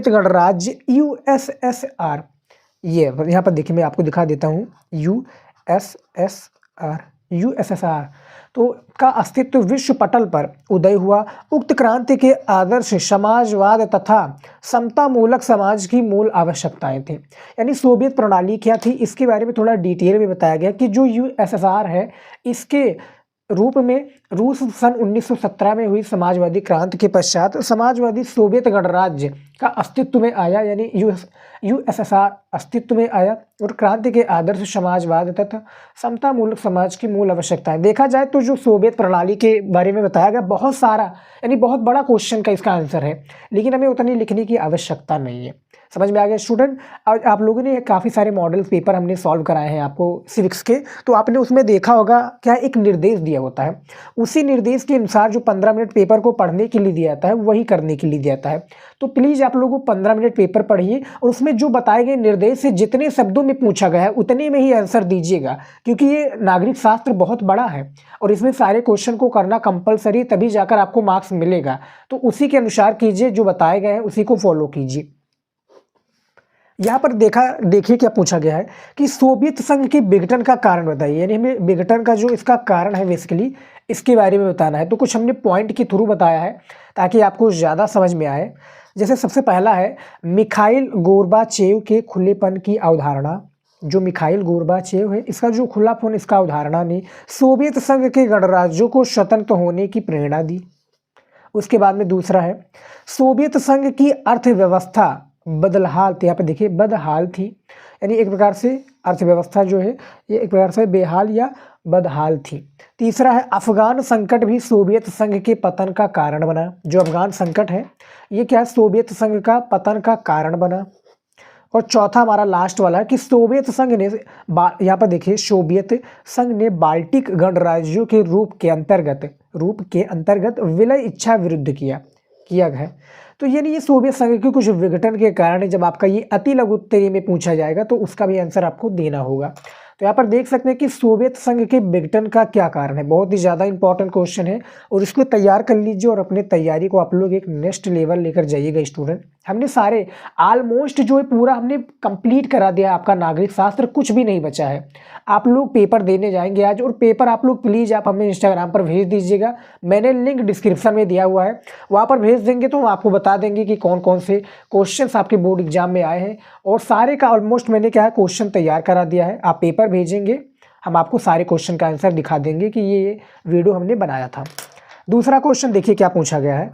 गणराज्य USSR, ये यहाँ पर देखिए मैं आपको दिखा देता हूँ, USSR तो का अस्तित्व विश्व पटल पर उदय हुआ। उक्त क्रांति के आदर्श समाजवाद तथा समतामूलक समाज की मूल आवश्यकताएं थी। यानी सोवियत प्रणाली क्या थी, इसके बारे में थोड़ा डिटेल में बताया गया कि जो USSR है इसके रूप में रूस सन 1917 में हुई समाजवादी क्रांति के पश्चात समाजवादी सोवियत गणराज्य का अस्तित्व में आया, यानी यूएसएसआर अस्तित्व में आया और क्रांति के आदर्श समाजवाद तथा समतामूलक समाज की मूल आवश्यकताएं। देखा जाए तो जो सोवियत प्रणाली के बारे में बताया गया बहुत सारा, यानी बहुत बड़ा क्वेश्चन का इसका आंसर है, लेकिन हमें उतनी लिखने की आवश्यकता नहीं है। समझ में आ गया स्टूडेंट? आप लोगों ने काफ़ी सारे मॉडल पेपर हमने सॉल्व कराए हैं आपको सिविक्स के, तो आपने उसमें देखा होगा क्या एक निर्देश दिया होता है, उसी निर्देश के अनुसार जो 15 मिनट पेपर को पढ़ने के लिए दिया जाता है वही करने के लिए दिया जाता है। तो प्लीज़ आप लोगों को 15 मिनट पेपर पढ़िए और उसमें जो बताए गए निर्देश से जितने शब्दों में पूछा गया है उतने में ही आंसर दीजिएगा, क्योंकि ये नागरिक शास्त्र बहुत बड़ा है और इसमें सारे क्वेश्चन को करना कंपलसरी, तभी जाकर आपको मार्क्स मिलेगा। तो उसी के अनुसार कीजिए, जो बताए गए हैं उसी को फॉलो कीजिए। यहाँ पर देखिए क्या पूछा गया है कि सोवियत संघ के विघटन का कारण बताइए, यानी हमें विघटन का जो इसका कारण है बेसिकली इसके बारे में बताना है। तो कुछ हमने पॉइंट के थ्रू बताया है ताकि आपको ज़्यादा समझ में आए। जैसे सबसे पहला है मिखाइल गोर्बाचेव के खुलेपन की अवधारणा। जो मिखाइल गोर्बाचेव है, इसका जो खुलापन, इसका अवधारणा ने सोवियत संघ के गणराज्यों को स्वतंत्र होने की प्रेरणा दी। उसके बाद में दूसरा है सोवियत संघ की अर्थव्यवस्था बदहाल थी। यहाँ पे देखिए बदहाल थी, यानी एक प्रकार से अर्थव्यवस्था जो है ये एक प्रकार से बेहाल या बदहाल थी। तीसरा है अफगान संकट भी सोवियत संघ के पतन का कारण बना। जो अफगान संकट है ये क्या है, सोवियत संघ का पतन का कारण बना। और चौथा हमारा लास्ट वाला है कि सोवियत संघ ने यहाँ पर देखिए सोवियत संघ ने बाल्टिक गणराज्यों के रूप के अंतर्गत विलय इच्छा विरुद्ध किया है। तो यानी ये सोवियत संघ के कुछ विघटन के कारण जब आपका ये अति लघु उत्तरीय में पूछा जाएगा तो उसका भी आंसर आपको देना होगा। तो यहाँ पर देख सकते हैं कि सोवियत संघ के विघटन का क्या कारण है, बहुत ही ज़्यादा इंपॉर्टेंट क्वेश्चन है और इसको तैयार कर लीजिए और अपने तैयारी को आप लोग एक नेक्स्ट लेवल लेकर जाइएगा स्टूडेंट। हमने सारे ऑलमोस्ट जो है पूरा हमने कंप्लीट करा दिया है, आपका नागरिक शास्त्र कुछ भी नहीं बचा है। आप लोग पेपर देने जाएंगे आज और पेपर आप लोग प्लीज़ आप हमें इंस्टाग्राम पर भेज दीजिएगा, मैंने लिंक डिस्क्रिप्शन में दिया हुआ है, वहाँ पर भेज देंगे तो हम आपको बता देंगे कि कौन कौन से क्वेश्चंस आपके बोर्ड एग्जाम में आए हैं और सारे का ऑलमोस्ट मैंने क्या है क्वेश्चन तैयार करा दिया है। आप पेपर भेजेंगे, हम आपको सारे क्वेश्चन का आंसर दिखा देंगे कि ये वीडियो हमने बनाया था। दूसरा क्वेश्चन देखिए क्या पूछा गया है,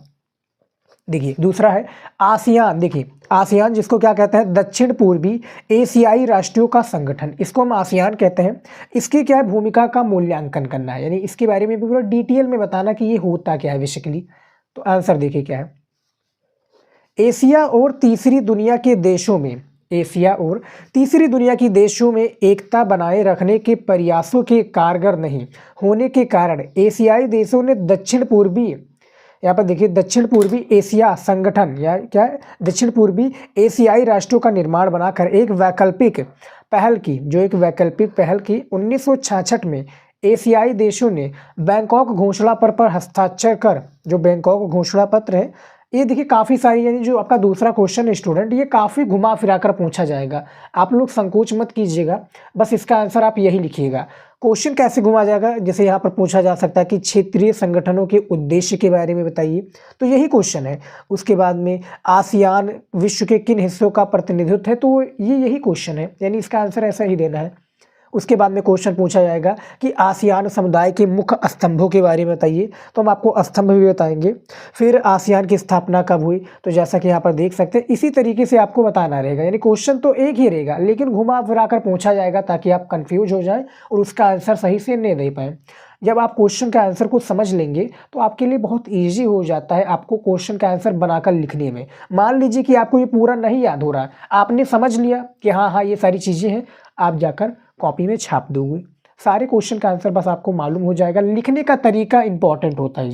देखिए दूसरा है आसियान। देखिए आसियान जिसको क्या कहते हैं, दक्षिण पूर्वी एशियाई राष्ट्रों का संगठन, इसको हम आसियान कहते हैं। इसकी क्या है भूमिका का मूल्यांकन करना है, यानी इसके बारे में पूरा डिटेल में बताना कि ये होता क्या है बेसिकली। तो आंसर देखिए क्या है, एशिया और तीसरी दुनिया के देशों में एकता बनाए रखने के प्रयासों के कारगर नहीं होने के कारण एशियाई देशों ने दक्षिण पूर्वी, यहाँ पर देखिए दक्षिण पूर्वी एशिया संगठन या क्या है दक्षिण पूर्वी एशियाई राष्ट्रों का निर्माण बनाकर एक वैकल्पिक पहल की। 1966 में एशियाई देशों ने बैंकॉक घोषणा पर हस्ताक्षर कर, जो बैंकॉक घोषणा पत्र है ये देखिए काफ़ी सारी, यानी जो आपका दूसरा क्वेश्चन है स्टूडेंट ये काफ़ी घुमा फिरा कर पूछा जाएगा, आप लोग संकोच मत कीजिएगा, बस इसका आंसर आप यही लिखिएगा। क्वेश्चन कैसे घुमा जाएगा, जैसे यहाँ पर पूछा जा सकता है कि क्षेत्रीय संगठनों के उद्देश्य के बारे में बताइए, तो यही क्वेश्चन है। उसके बाद में आसियान विश्व के किन हिस्सों का प्रतिनिधित्व है, तो यही क्वेश्चन है, यानी इसका आंसर ऐसा ही देना है। उसके बाद में क्वेश्चन पूछा जाएगा कि आसियान समुदाय के मुख्य स्तंभों के बारे में बताइए, तो हम आपको स्तंभ भी बताएंगे। फिर आसियान की स्थापना कब हुई, तो जैसा कि यहाँ पर देख सकते हैं इसी तरीके से आपको बताना रहेगा, यानी क्वेश्चन तो एक ही रहेगा लेकिन घुमा फिरा कर पूछा जाएगा ताकि आप कंफ्यूज हो जाएं और उसका आंसर सही से नहीं दे पाएँ। जब आप क्वेश्चन का आंसर को समझ लेंगे तो आपके लिए बहुत ईजी हो जाता है आपको क्वेश्चन का आंसर बनाकर लिखने में। मान लीजिए कि आपको ये पूरा नहीं याद हो रहा, आपने समझ लिया कि हाँ ये सारी चीज़ें हैं, आप जाकर कॉपी में छाप दोगे, सारे क्वेश्चन का आंसर बस आपको मालूम हो जाएगा। लिखने का तरीका इंपॉर्टेंट होता है।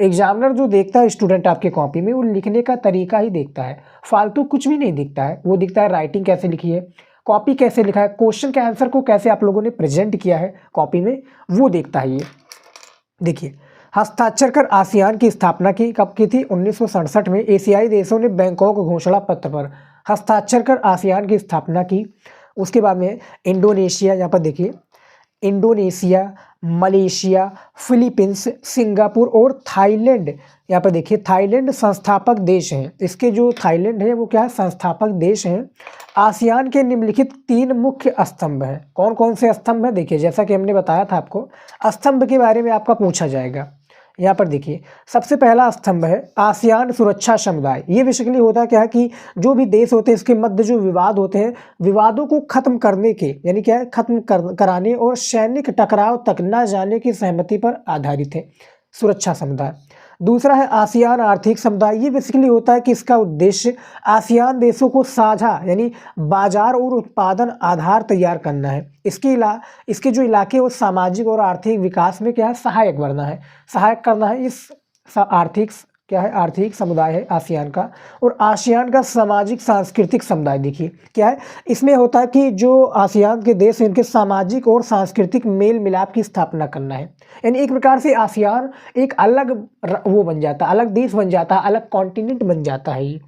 एग्जामिनर जो देखता है स्टूडेंट आपके कॉपी में, वो लिखने का तरीका ही देखता है, फालतू कुछ भी नहीं दिखता है। वो दिखता है राइटिंग कैसे लिखी है, कॉपी कैसे लिखा है, क्वेश्चन के आंसर को कैसे आप लोगों ने प्रेजेंट किया है कॉपी में, वो देखता है ये। देखिए हस्ताक्षर कर आसियान की स्थापना की कब की थी, 1967 में एशियाई देशों ने बैंकॉक घोषणा पत्र पर हस्ताक्षर कर आसियान की स्थापना की। उसके बाद में इंडोनेशिया, यहाँ पर देखिए इंडोनेशिया, मलेशिया, फिलीपींस, सिंगापुर और थाईलैंड। यहाँ पर देखिए थाईलैंड संस्थापक देश हैं। इसके जो थाईलैंड है वो क्या है, संस्थापक देश हैं। आसियान के निम्नलिखित 3 मुख्य स्तंभ हैं। कौन कौन से स्तंभ हैं, देखिए जैसा कि हमने बताया था आपको, स्तंभ के बारे में आपका पूछा जाएगा। यहाँ पर देखिए सबसे पहला स्तंभ है आसियान सुरक्षा समुदाय। ये बेसिकली होता क्या है कि जो भी देश होते हैं इसके मध्य जो विवाद होते हैं, विवादों को खत्म करने के, यानी क्या है, कराने और सैनिक टकराव तक न जाने की सहमति पर आधारित है सुरक्षा समुदाय। दूसरा है आसियान आर्थिक समुदाय। ये बेसिकली होता है कि इसका उद्देश्य आसियान देशों को साझा यानी बाजार और उत्पादन आधार तैयार करना है। इसके जो इलाके वो सामाजिक और आर्थिक विकास में क्या है, सहायक करना है। इस आर्थिक क्या है, आर्थिक समुदाय है आसियान का। और आसियान का सामाजिक सांस्कृतिक समुदाय देखिए क्या है, इसमें होता है कि जो आसियान के देश हैं इनके सामाजिक और सांस्कृतिक मेल मिलाप की स्थापना करना है। यानी एक प्रकार से आसियान एक अलग वो बन जाता है, अलग देश बन जाता है, अलग कॉन्टिनेंट बन जाता है ये।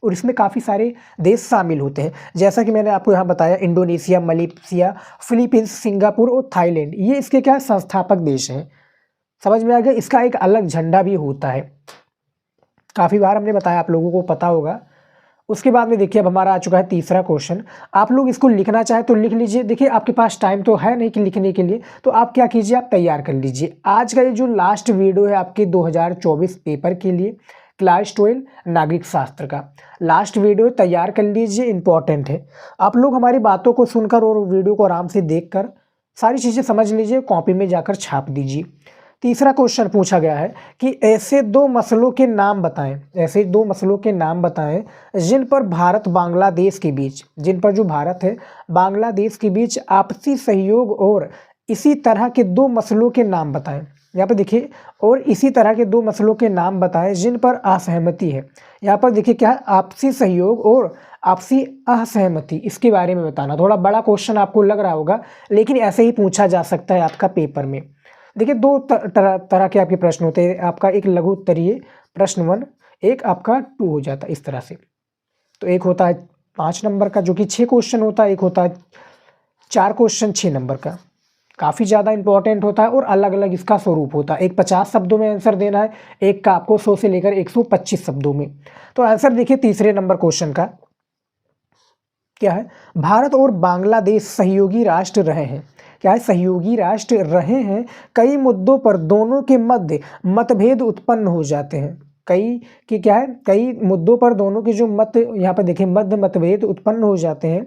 और इसमें काफ़ी सारे देश शामिल होते हैं, जैसा कि मैंने आपको यहाँ बताया इंडोनेशिया, मलेशिया, फिलीपींस, सिंगापुर और थाईलैंड, ये इसके क्या संस्थापक देश हैं। समझ में आ गया। इसका एक अलग झंडा भी होता है, काफ़ी बार हमने बताया, आप लोगों को पता होगा। उसके बाद में देखिए अब हमारा आ चुका है तीसरा क्वेश्चन। आप लोग इसको लिखना चाहे तो लिख लीजिए। देखिए आपके पास टाइम तो है नहीं कि लिखने के लिए, तो आप क्या कीजिए, आप तैयार कर लीजिए। आज का ये जो लास्ट वीडियो है आपके 2024 पेपर के लिए क्लास 12 नागरिक शास्त्र का लास्ट वीडियो तैयार कर लीजिए, इंपॉर्टेंट है। आप लोग हमारी बातों को सुनकर और वीडियो को आराम से देखकर सारी चीज़ें समझ लीजिए, कॉपी में जाकर छाप दीजिए। तीसरा क्वेश्चन पूछा गया है कि ऐसे 2 मसलों के नाम बताएं, ऐसे 2 मसलों के नाम बताएं जिन पर भारत बांग्लादेश के बीच, जिन पर जो भारत है बांग्लादेश के बीच आपसी सहयोग, और इसी तरह के 2 मसलों के नाम बताएं। यहाँ पर देखिए, और इसी तरह के 2 मसलों के नाम बताएं जिन पर असहमति है। यहाँ पर देखिए क्या है, आपसी सहयोग और आपसी असहमति, इसके बारे में बताना। थोड़ा बड़ा क्वेश्चन आपको लग रहा होगा, लेकिन ऐसे ही पूछा जा सकता है आपका पेपर में। देखिए 2 तरह के आपके प्रश्न होते हैं। आपका एक लघु उत्तरीय प्रश्न 1, एक आपका 2 हो जाता है इस तरह से। तो एक होता है 5 नंबर का जो कि 6 क्वेश्चन होता है, एक होता है 4 क्वेश्चन 6 नंबर का। काफ़ी ज़्यादा इंपॉर्टेंट होता है और अलग अलग इसका स्वरूप होता है। एक 50 शब्दों में आंसर देना है, एक का आपको 100 से लेकर 125 शब्दों में। तो आंसर देखिए तीसरे नंबर क्वेश्चन का क्या है, भारत और बांग्लादेश सहयोगी राष्ट्र रहे हैं। क्या है, सहयोगी राष्ट्र रहे हैं। कई मुद्दों पर दोनों के मध्य मतभेद उत्पन्न हो जाते हैं। कई मुद्दों पर दोनों के जो यहाँ पर देखिए मतभेद उत्पन्न हो जाते हैं।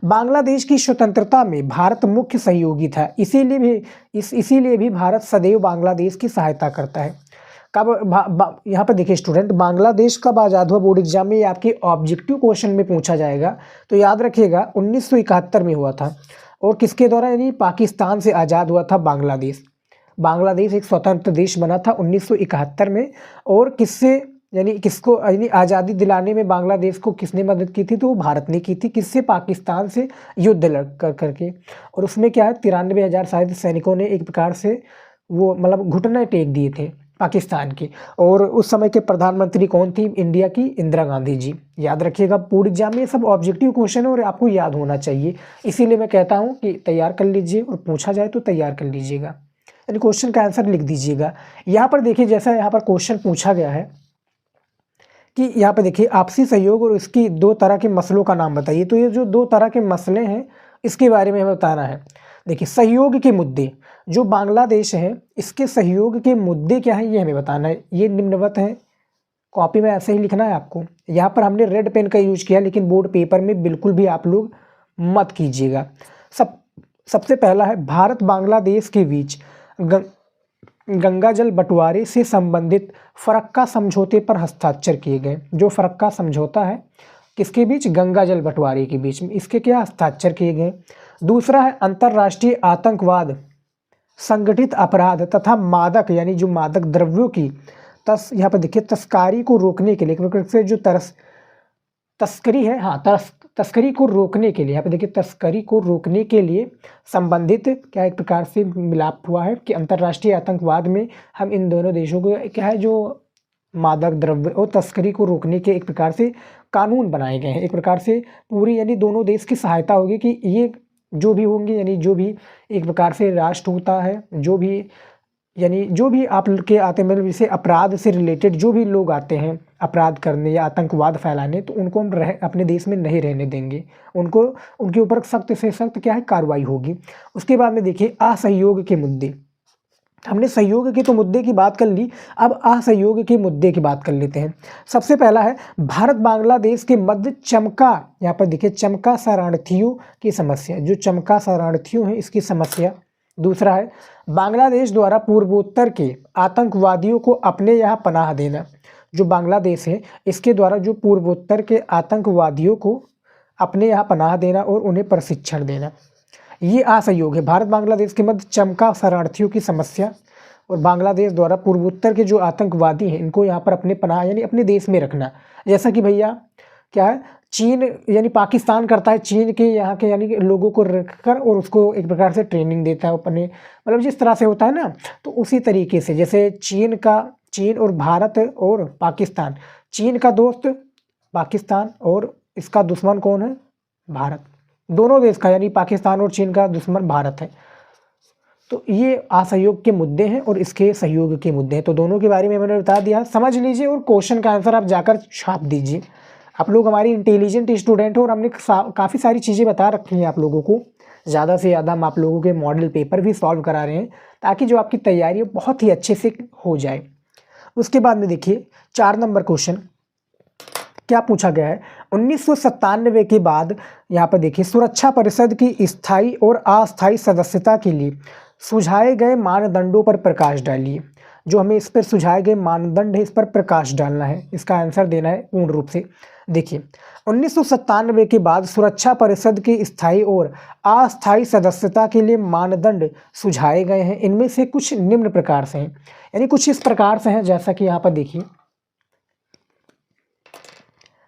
बांग्लादेश की स्वतंत्रता में भारत मुख्य सहयोगी था, इसीलिए भी भारत सदैव बांग्लादेश की सहायता करता है। कब यहाँ पर देखिए स्टूडेंट, बांग्लादेश कब आज़ाद हुआ, बोर्ड एग्जाम में आपके ऑब्जेक्टिव क्वेश्चन में पूछा जाएगा, तो याद रखिएगा 1971 में हुआ था। और किसके द्वारा, यानी पाकिस्तान से आज़ाद हुआ था बांग्लादेश। बांग्लादेश एक स्वतंत्र देश बना था 1971 में। और किससे, यानी किसको, यानी आज़ादी दिलाने में बांग्लादेश को किसने मदद की थी, तो वो भारत ने की थी। किससे, पाकिस्तान से युद्ध लड़ करके। और उसमें क्या है 93,000 शायद सैनिकों ने एक प्रकार से वो मतलब घुटने टेक दिए थे पाकिस्तान के। और उस समय के प्रधानमंत्री कौन थी, इंडिया की इंदिरा गांधी जी। याद रखिएगा, बोर्ड एग्जाम में ये सब ऑब्जेक्टिव क्वेश्चन है और आपको याद होना चाहिए। इसीलिए मैं कहता हूँ कि तैयार कर लीजिए, और पूछा जाए तो तैयार कर लीजिएगा, यानी क्वेश्चन का आंसर लिख दीजिएगा। यहाँ पर देखिए, जैसा यहाँ पर क्वेश्चन पूछा गया है कि यहाँ पर देखिए आपसी सहयोग और इसकी 2 तरह के मसलों का नाम बताइए। तो ये जो 2 तरह के मसले हैं इसके बारे में हमें बताना है। देखिए सहयोग के मुद्दे, जो बांग्लादेश है इसके सहयोग के मुद्दे क्या है ये हमें बताना है। ये निम्नवत है, कॉपी में ऐसे ही लिखना है आपको। यहाँ पर हमने रेड पेन का यूज किया, लेकिन बोर्ड पेपर में बिल्कुल भी आप लोग मत कीजिएगा। सबसे पहला है, भारत बांग्लादेश के बीच गंगा जल बंटवारे से संबंधित फरक्का समझौते पर हस्ताक्षर किए गए। जो फरक्का समझौता है किसके बीच, गंगा जल बंटवारे के बीच में, इसके क्या हस्ताक्षर किए गए। दूसरा है, अंतर्राष्ट्रीय आतंकवाद, संगठित अपराध तथा मादक, यानी जो मादक द्रव्यों की यहाँ पर देखिए तस्करी को रोकने के लिए, से जो तस्करी है, हाँ तस्करी को रोकने के लिए, यहाँ पे देखिए तस्करी को रोकने के लिए संबंधित क्या एक प्रकार से मिलाप हुआ है कि अंतर्राष्ट्रीय आतंकवाद में हम इन दोनों देशों को क्या है, जो मादक द्रव्य और तस्करी को रोकने के एक प्रकार से कानून बनाए गए हैं। एक प्रकार से पूरी, यानी दोनों देश की सहायता होगी कि ये जो भी होंगे, यानी जो भी एक प्रकार से राष्ट्र होता है, जो भी यानी जो भी आप के आते हैं, मतलब जैसे अपराध से रिलेटेड जो भी लोग आते हैं अपराध करने या आतंकवाद फैलाने, तो उनको हम अपने देश में नहीं रहने देंगे। उनको उनके ऊपर सख्त से सख्त क्या है, कार्रवाई होगी। उसके बाद में देखिए असहयोग के मुद्दे। हमने सहयोग के तो मुद्दे की बात कर ली, अब असहयोग के मुद्दे की बात कर लेते हैं। सबसे पहला है भारत बांग्लादेश के मध्य चमका, यहाँ पर देखिए चमका शरणार्थियों की समस्या, जो चमका शरणार्थियों है इसकी समस्या। दूसरा है बांग्लादेश द्वारा पूर्वोत्तर के आतंकवादियों को अपने यहाँ पनाह देना। जो बांग्लादेश है इसके द्वारा जो पूर्वोत्तर के आतंकवादियों को अपने यहाँ पनाह देना और उन्हें प्रशिक्षण देना, ये असहयोग है। भारत बांग्लादेश के मध्य चमका शरणार्थियों की समस्या और बांग्लादेश द्वारा पूर्वोत्तर के जो आतंकवादी हैं इनको यहाँ पर अपने पनाह यानी अपने देश में रखना। जैसा कि भैया क्या है, चीन यानी पाकिस्तान करता है चीन के यहाँ के यानी कि लोगों को रखकर और उसको एक प्रकार से ट्रेनिंग देता है अपने, मतलब जिस तरह से होता है ना, तो उसी तरीके से जैसे चीन और भारत और पाकिस्तान, चीन का दोस्त पाकिस्तान और इसका दुश्मन कौन है, भारत। दोनों देश का यानी पाकिस्तान और चीन का दुश्मन भारत है। तो ये असहयोग के मुद्दे हैं और इसके सहयोग के मुद्दे हैं। तो दोनों के बारे में मैंने बता दिया, समझ लीजिए और क्वेश्चन का आंसर आप जाकर छाप दीजिए। आप लोग हमारी इंटेलिजेंट स्टूडेंट हो और हमने काफ़ी सारी चीज़ें बता रखी हैं आप लोगों को। ज़्यादा से ज़्यादा हम आप लोगों के मॉडल पेपर भी सॉल्व करा रहे हैं ताकि जो आपकी तैयारी बहुत ही अच्छे से हो जाए। उसके बाद में देखिए 4 नंबर क्वेश्चन क्या पूछा गया है। 1997 के बाद यहाँ पर देखिए सुरक्षा परिषद की स्थायी और अस्थायी सदस्यता के लिए सुझाए गए मानदंडों पर प्रकाश डालिए। जो हमें इस पर सुझाए गए मानदंड है इस पर प्रकाश डालना है, इसका आंसर देना है पूर्ण रूप से। देखिए 1997 के बाद सुरक्षा परिषद की स्थायी और अस्थायी सदस्यता के लिए मानदंड सुझाए गए हैं। इनमें से कुछ निम्न प्रकार से हैं, यानी कुछ इस प्रकार से हैं जैसा कि यहाँ पर देखिए।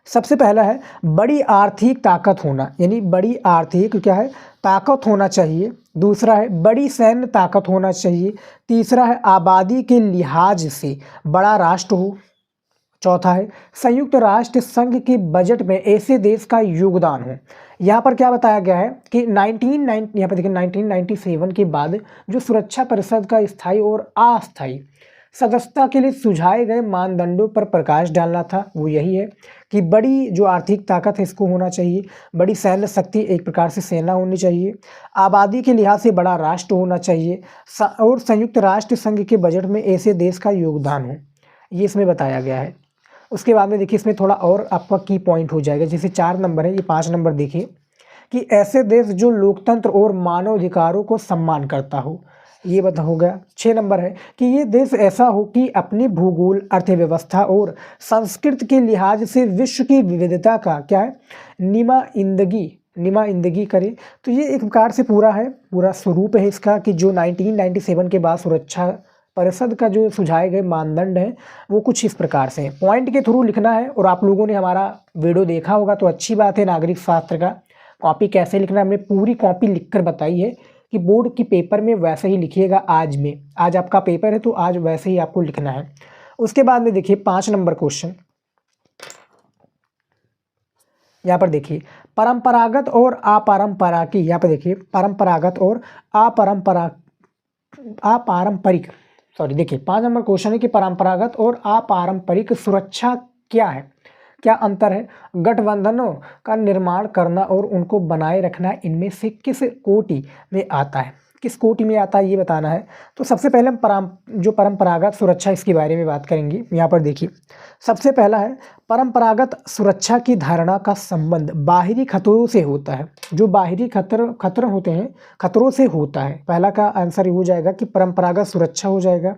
सबसे पहला है बड़ी आर्थिक ताकत होना, यानी बड़ी आर्थिक क्या है, ताकत होना चाहिए। दूसरा है बड़ी सैन्य ताकत होना चाहिए। तीसरा है आबादी के लिहाज से बड़ा राष्ट्र हो। चौथा है संयुक्त राष्ट्र संघ के बजट में ऐसे देश का योगदान हो। यहाँ पर क्या बताया गया है कि यहाँ पर देखिए 1997 के बाद जो सुरक्षा परिषद का स्थायी और अस्थायी सदस्यता के लिए सुझाए गए मानदंडों पर प्रकाश डालना था, वो यही है कि बड़ी जो आर्थिक ताकत है इसको होना चाहिए, बड़ी सैन्य शक्ति एक प्रकार से सेना होनी चाहिए, आबादी के लिहाज से बड़ा राष्ट्र होना चाहिए और संयुक्त राष्ट्र संघ के बजट में ऐसे देश का योगदान हो, ये इसमें बताया गया है। उसके बाद में देखिए इसमें थोड़ा और आपका की पॉइंट हो जाएगा, जैसे 4 नंबर है, ये 5 नंबर देखिए कि ऐसे देश जो लोकतंत्र और मानवाधिकारों को सम्मान करता हो, ये बता हो गया। 6 नंबर है कि ये देश ऐसा हो कि अपनी भूगोल, अर्थव्यवस्था और संस्कृति के लिहाज से विश्व की विविधता का क्या है, नुमाइंदगी करे। तो ये एक प्रकार से पूरा स्वरूप है इसका कि जो 1997 के बाद सुरक्षा परिषद का जो सुझाए गए मानदंड है वो कुछ इस प्रकार से है। पॉइंट के थ्रू लिखना है और आप लोगों ने हमारा वीडियो देखा होगा तो अच्छी बात है। नागरिक शास्त्र का कॉपी कैसे लिखना है हमने पूरी कॉपी लिखकर बताई है कि बोर्ड की पेपर में वैसे ही लिखिएगा। आज आपका पेपर है तो आज वैसे ही आपको लिखना है। उसके बाद में देखिए 5 नंबर क्वेश्चन, यहाँ पर देखिए परंपरागत और अपारंपरिक, यहाँ पर देखिए परंपरागत और अपारंपरिक देखिए 5 नंबर क्वेश्चन है कि परंपरागत और अपारंपरिक सुरक्षा क्या है, क्या अंतर है, गठबंधनों का निर्माण करना और उनको बनाए रखना इनमें से किस कोटि में आता है, किस कोटि में आता है ये बताना है। तो सबसे पहले हम जो परंपरागत सुरक्षा इसके बारे में बात करेंगे। यहाँ पर देखिए सबसे पहला है परंपरागत सुरक्षा की धारणा का संबंध बाहरी खतरों से होता है। जो बाहरी खतरे होते हैं खतरों से होता है। पहला का आंसर हो जाएगा कि परंपरागत सुरक्षा हो जाएगा,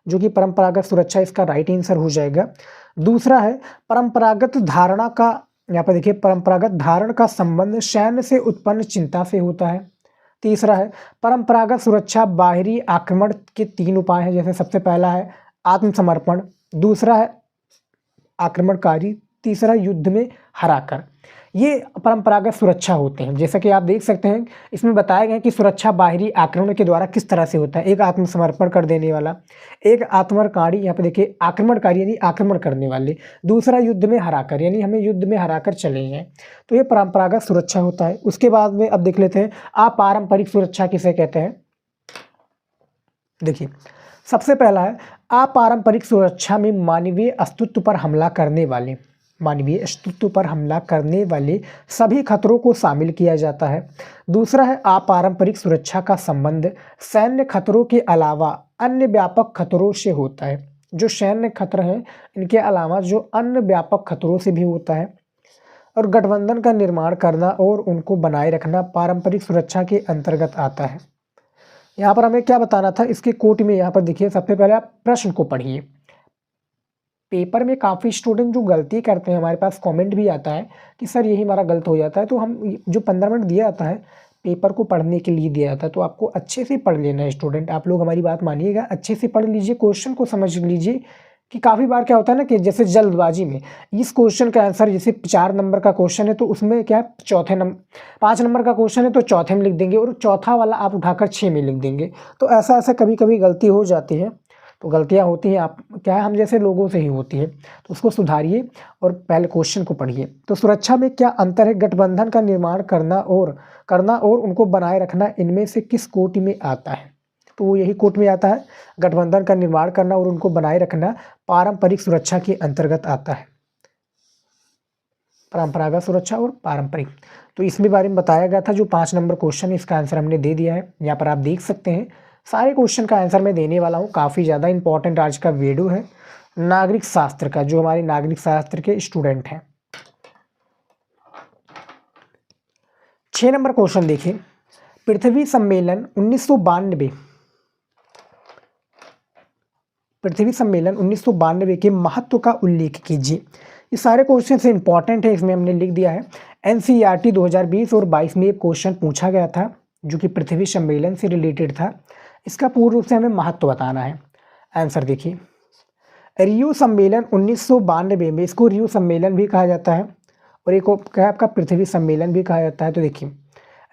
जो कि परंपरागत सुरक्षा इसका राइट आंसर हो जाएगा। दूसरा है परंपरागत धारणा का, यहाँ पर देखिए परंपरागत धारण का संबंध सैन्य से उत्पन्न चिंता से होता है। तीसरा है परंपरागत सुरक्षा बाहरी आक्रमण के 3 उपाय हैं, जैसे सबसे पहला है आत्मसमर्पण, दूसरा है आक्रमणकारी, तीसरा युद्ध में हराकर। ये परंपरागत सुरक्षा होते हैं। जैसा कि आप देख सकते हैं इसमें बताया गया है कि सुरक्षा बाहरी आक्रमण के द्वारा किस तरह से होता है। एक आत्मसमर्पण कर देने वाला, एक आत्मरकारी, यहाँ पे देखिए आक्रमणकारी यानी आक्रमण करने वाले, दूसरा युद्ध में हराकर यानी हमें युद्ध में हराकर चले हैं। तो ये परंपरागत सुरक्षा होता है। उसके बाद में अब देख लेते हैं अपारंपरिक सुरक्षा किसे कहते हैं। देखिए सबसे पहला है अपारंपरिक सुरक्षा में मानवीय अस्तित्व पर हमला करने वाले सभी खतरों को शामिल किया जाता है। दूसरा है अपारंपरिक सुरक्षा का संबंध सैन्य खतरों के अलावा अन्य व्यापक खतरों से होता है। जो सैन्य खतरे हैं इनके अलावा जो अन्य व्यापक खतरों से भी होता है। और गठबंधन का निर्माण करना और उनको बनाए रखना पारंपरिक सुरक्षा के अंतर्गत आता है। यहाँ पर हमें क्या बताना था इसके कोट में, यहाँ पर देखिए सबसे पहले आप प्रश्न को पढ़िए। पेपर में काफ़ी स्टूडेंट जो गलती करते हैं, हमारे पास कमेंट भी आता है कि सर यही हमारा गलत हो जाता है। तो हम जो 15 मिनट दिया जाता है पेपर को पढ़ने के लिए दिया जाता है, तो आपको अच्छे से पढ़ लेना है स्टूडेंट। आप लोग हमारी बात मानिएगा, अच्छे से पढ़ लीजिए, क्वेश्चन को समझ लीजिए। कि काफ़ी बार क्या होता है ना कि जैसे जल्दबाजी में इस क्वेश्चन का आंसर, जैसे 4 नंबर का क्वेश्चन है तो उसमें क्या है 5 नंबर का क्वेश्चन है तो चौथे में लिख देंगे और चौथा वाला आप उठाकर 6 में लिख देंगे। तो ऐसा कभी कभी गलती हो जाती है। तो गलतियां होती हैं, आप क्या है हम जैसे लोगों से ही होती है, तो उसको सुधारिए और पहले क्वेश्चन को पढ़िए। तो सुरक्षा में क्या अंतर है, गठबंधन का निर्माण करना और उनको बनाए रखना इनमें से किस कोटि में आता है। तो वो यही कोट में आता है, गठबंधन का निर्माण करना और उनको बनाए रखना पारंपरिक सुरक्षा के अंतर्गत आता है। परंपरागत सुरक्षा और पारंपरिक, तो इसमें बारे में बताया गया था। जो 5 नंबर क्वेश्चन है इसका आंसर हमने दे दिया है। यहाँ पर आप देख सकते हैं सारे क्वेश्चन का आंसर मैं देने वाला हूँ। काफ़ी ज़्यादा इंपॉर्टेंट आज का वीडियो है नागरिक शास्त्र का, जो हमारे नागरिक शास्त्र के स्टूडेंट हैं। 6 नंबर क्वेश्चन देखिए, पृथ्वी सम्मेलन 1992 के महत्व का उल्लेख कीजिए। ये सारे क्वेश्चन से इंपॉर्टेंट है, इसमें हमने लिख दिया है। एनसीईआरटी 2020 और 22 में एक क्वेश्चन पूछा गया था जो कि पृथ्वी सम्मेलन से रिलेटेड था। इसका पूर्ण रूप से हमें महत्व बताना है। आंसर देखिए, रियो सम्मेलन 1992 में, इसको रियो सम्मेलन भी कहा जाता है और एक क्या आपका पृथ्वी सम्मेलन भी कहा जाता है। तो देखिए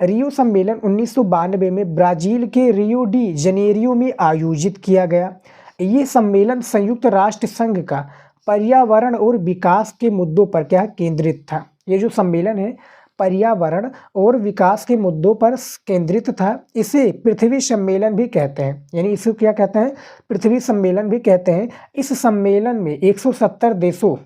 रियो सम्मेलन 1992 में ब्राज़ील के रियो डी जनेरियो में आयोजित किया गया। ये सम्मेलन संयुक्त राष्ट्र संघ का पर्यावरण और विकास के मुद्दों पर क्या केंद्रित था। ये जो सम्मेलन है पर्यावरण और विकास के मुद्दों पर केंद्रित था। इसे पृथ्वी सम्मेलन भी कहते हैं, यानी इसे क्या कहते हैं, पृथ्वी सम्मेलन भी कहते हैं। इस सम्मेलन में 170 देशों,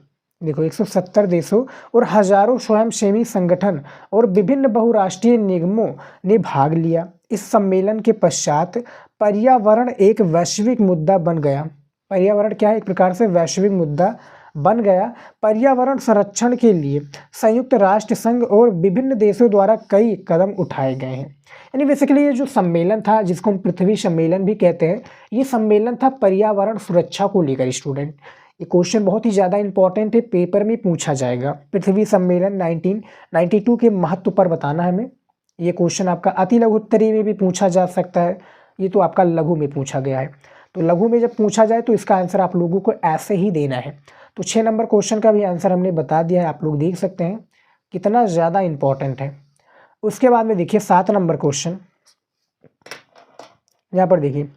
देखो 170 देशों और हजारों स्वयंसेवी संगठन और विभिन्न बहुराष्ट्रीय निगमों ने भाग लिया। इस सम्मेलन के पश्चात पर्यावरण एक वैश्विक मुद्दा बन गया। पर्यावरण क्या है, एक प्रकार से वैश्विक मुद्दा बन गया। पर्यावरण संरक्षण के लिए संयुक्त राष्ट्र संघ और विभिन्न देशों द्वारा कई कदम उठाए गए हैं। यानी बेसिकली ये जो सम्मेलन था जिसको हम पृथ्वी सम्मेलन भी कहते हैं, ये सम्मेलन था पर्यावरण सुरक्षा को लेकर। स्टूडेंट ये क्वेश्चन बहुत ही ज़्यादा इंपॉर्टेंट है, पेपर में पूछा जाएगा। पृथ्वी सम्मेलन 1992 के महत्व पर बताना है हमें। ये क्वेश्चन आपका अति लघु उत्तरीय में भी पूछा जा सकता है, ये तो आपका लघु में पूछा गया है। तो लघु में जब पूछा जाए तो इसका आंसर आप लोगों को ऐसे ही देना है। तो 6 नंबर क्वेश्चन का भी आंसर हमने बता दिया है, आप लोग देख सकते हैं कितना ज़्यादा इंपॉर्टेंट है। उसके बाद में देखिए 7 नंबर क्वेश्चन, यहाँ पर देखिए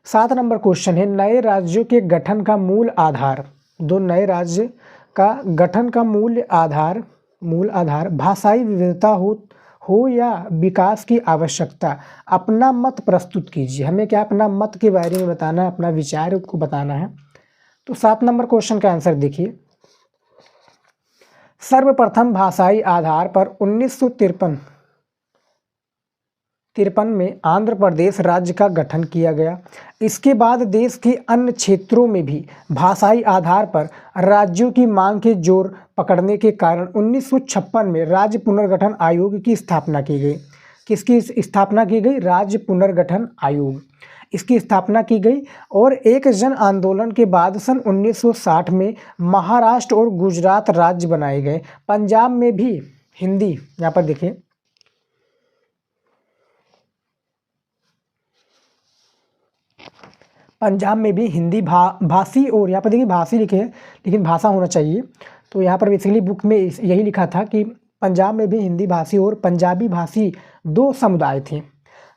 7 नंबर क्वेश्चन है, नए राज्यों के गठन का मूल आधार। दो नए राज्य का गठन का मूल आधार भाषाई विविधता हो या विकास की आवश्यकता। अपना मत प्रस्तुत कीजिए। हमें क्या अपना मत के बारे में बताना है, अपना विचार को बताना है। तो 7 नंबर क्वेश्चन का आंसर देखिए, सर्वप्रथम भाषाई आधार पर 1953 में आंध्र प्रदेश राज्य का गठन किया गया। इसके बाद देश के अन्य क्षेत्रों में भी भाषाई आधार पर राज्यों की मांग के जोर पकड़ने के कारण 1956 में राज्य पुनर्गठन आयोग की स्थापना की गई। किसकी स्थापना की गई? राज्य पुनर्गठन आयोग, इसकी स्थापना की गई। और एक जन आंदोलन के बाद सन 1960 में महाराष्ट्र और गुजरात राज्य बनाए गए। पंजाब में भी हिंदी, यहाँ पर देखिए पंजाब में भी हिंदी भाषी, और यहाँ पर देखिए भाषी लिखे हैं लेकिन भाषा होना चाहिए। तो यहाँ पर बेसिकली बुक में यही लिखा था कि पंजाब में भी हिंदी भाषी और पंजाबी भाषी दो समुदाय थे।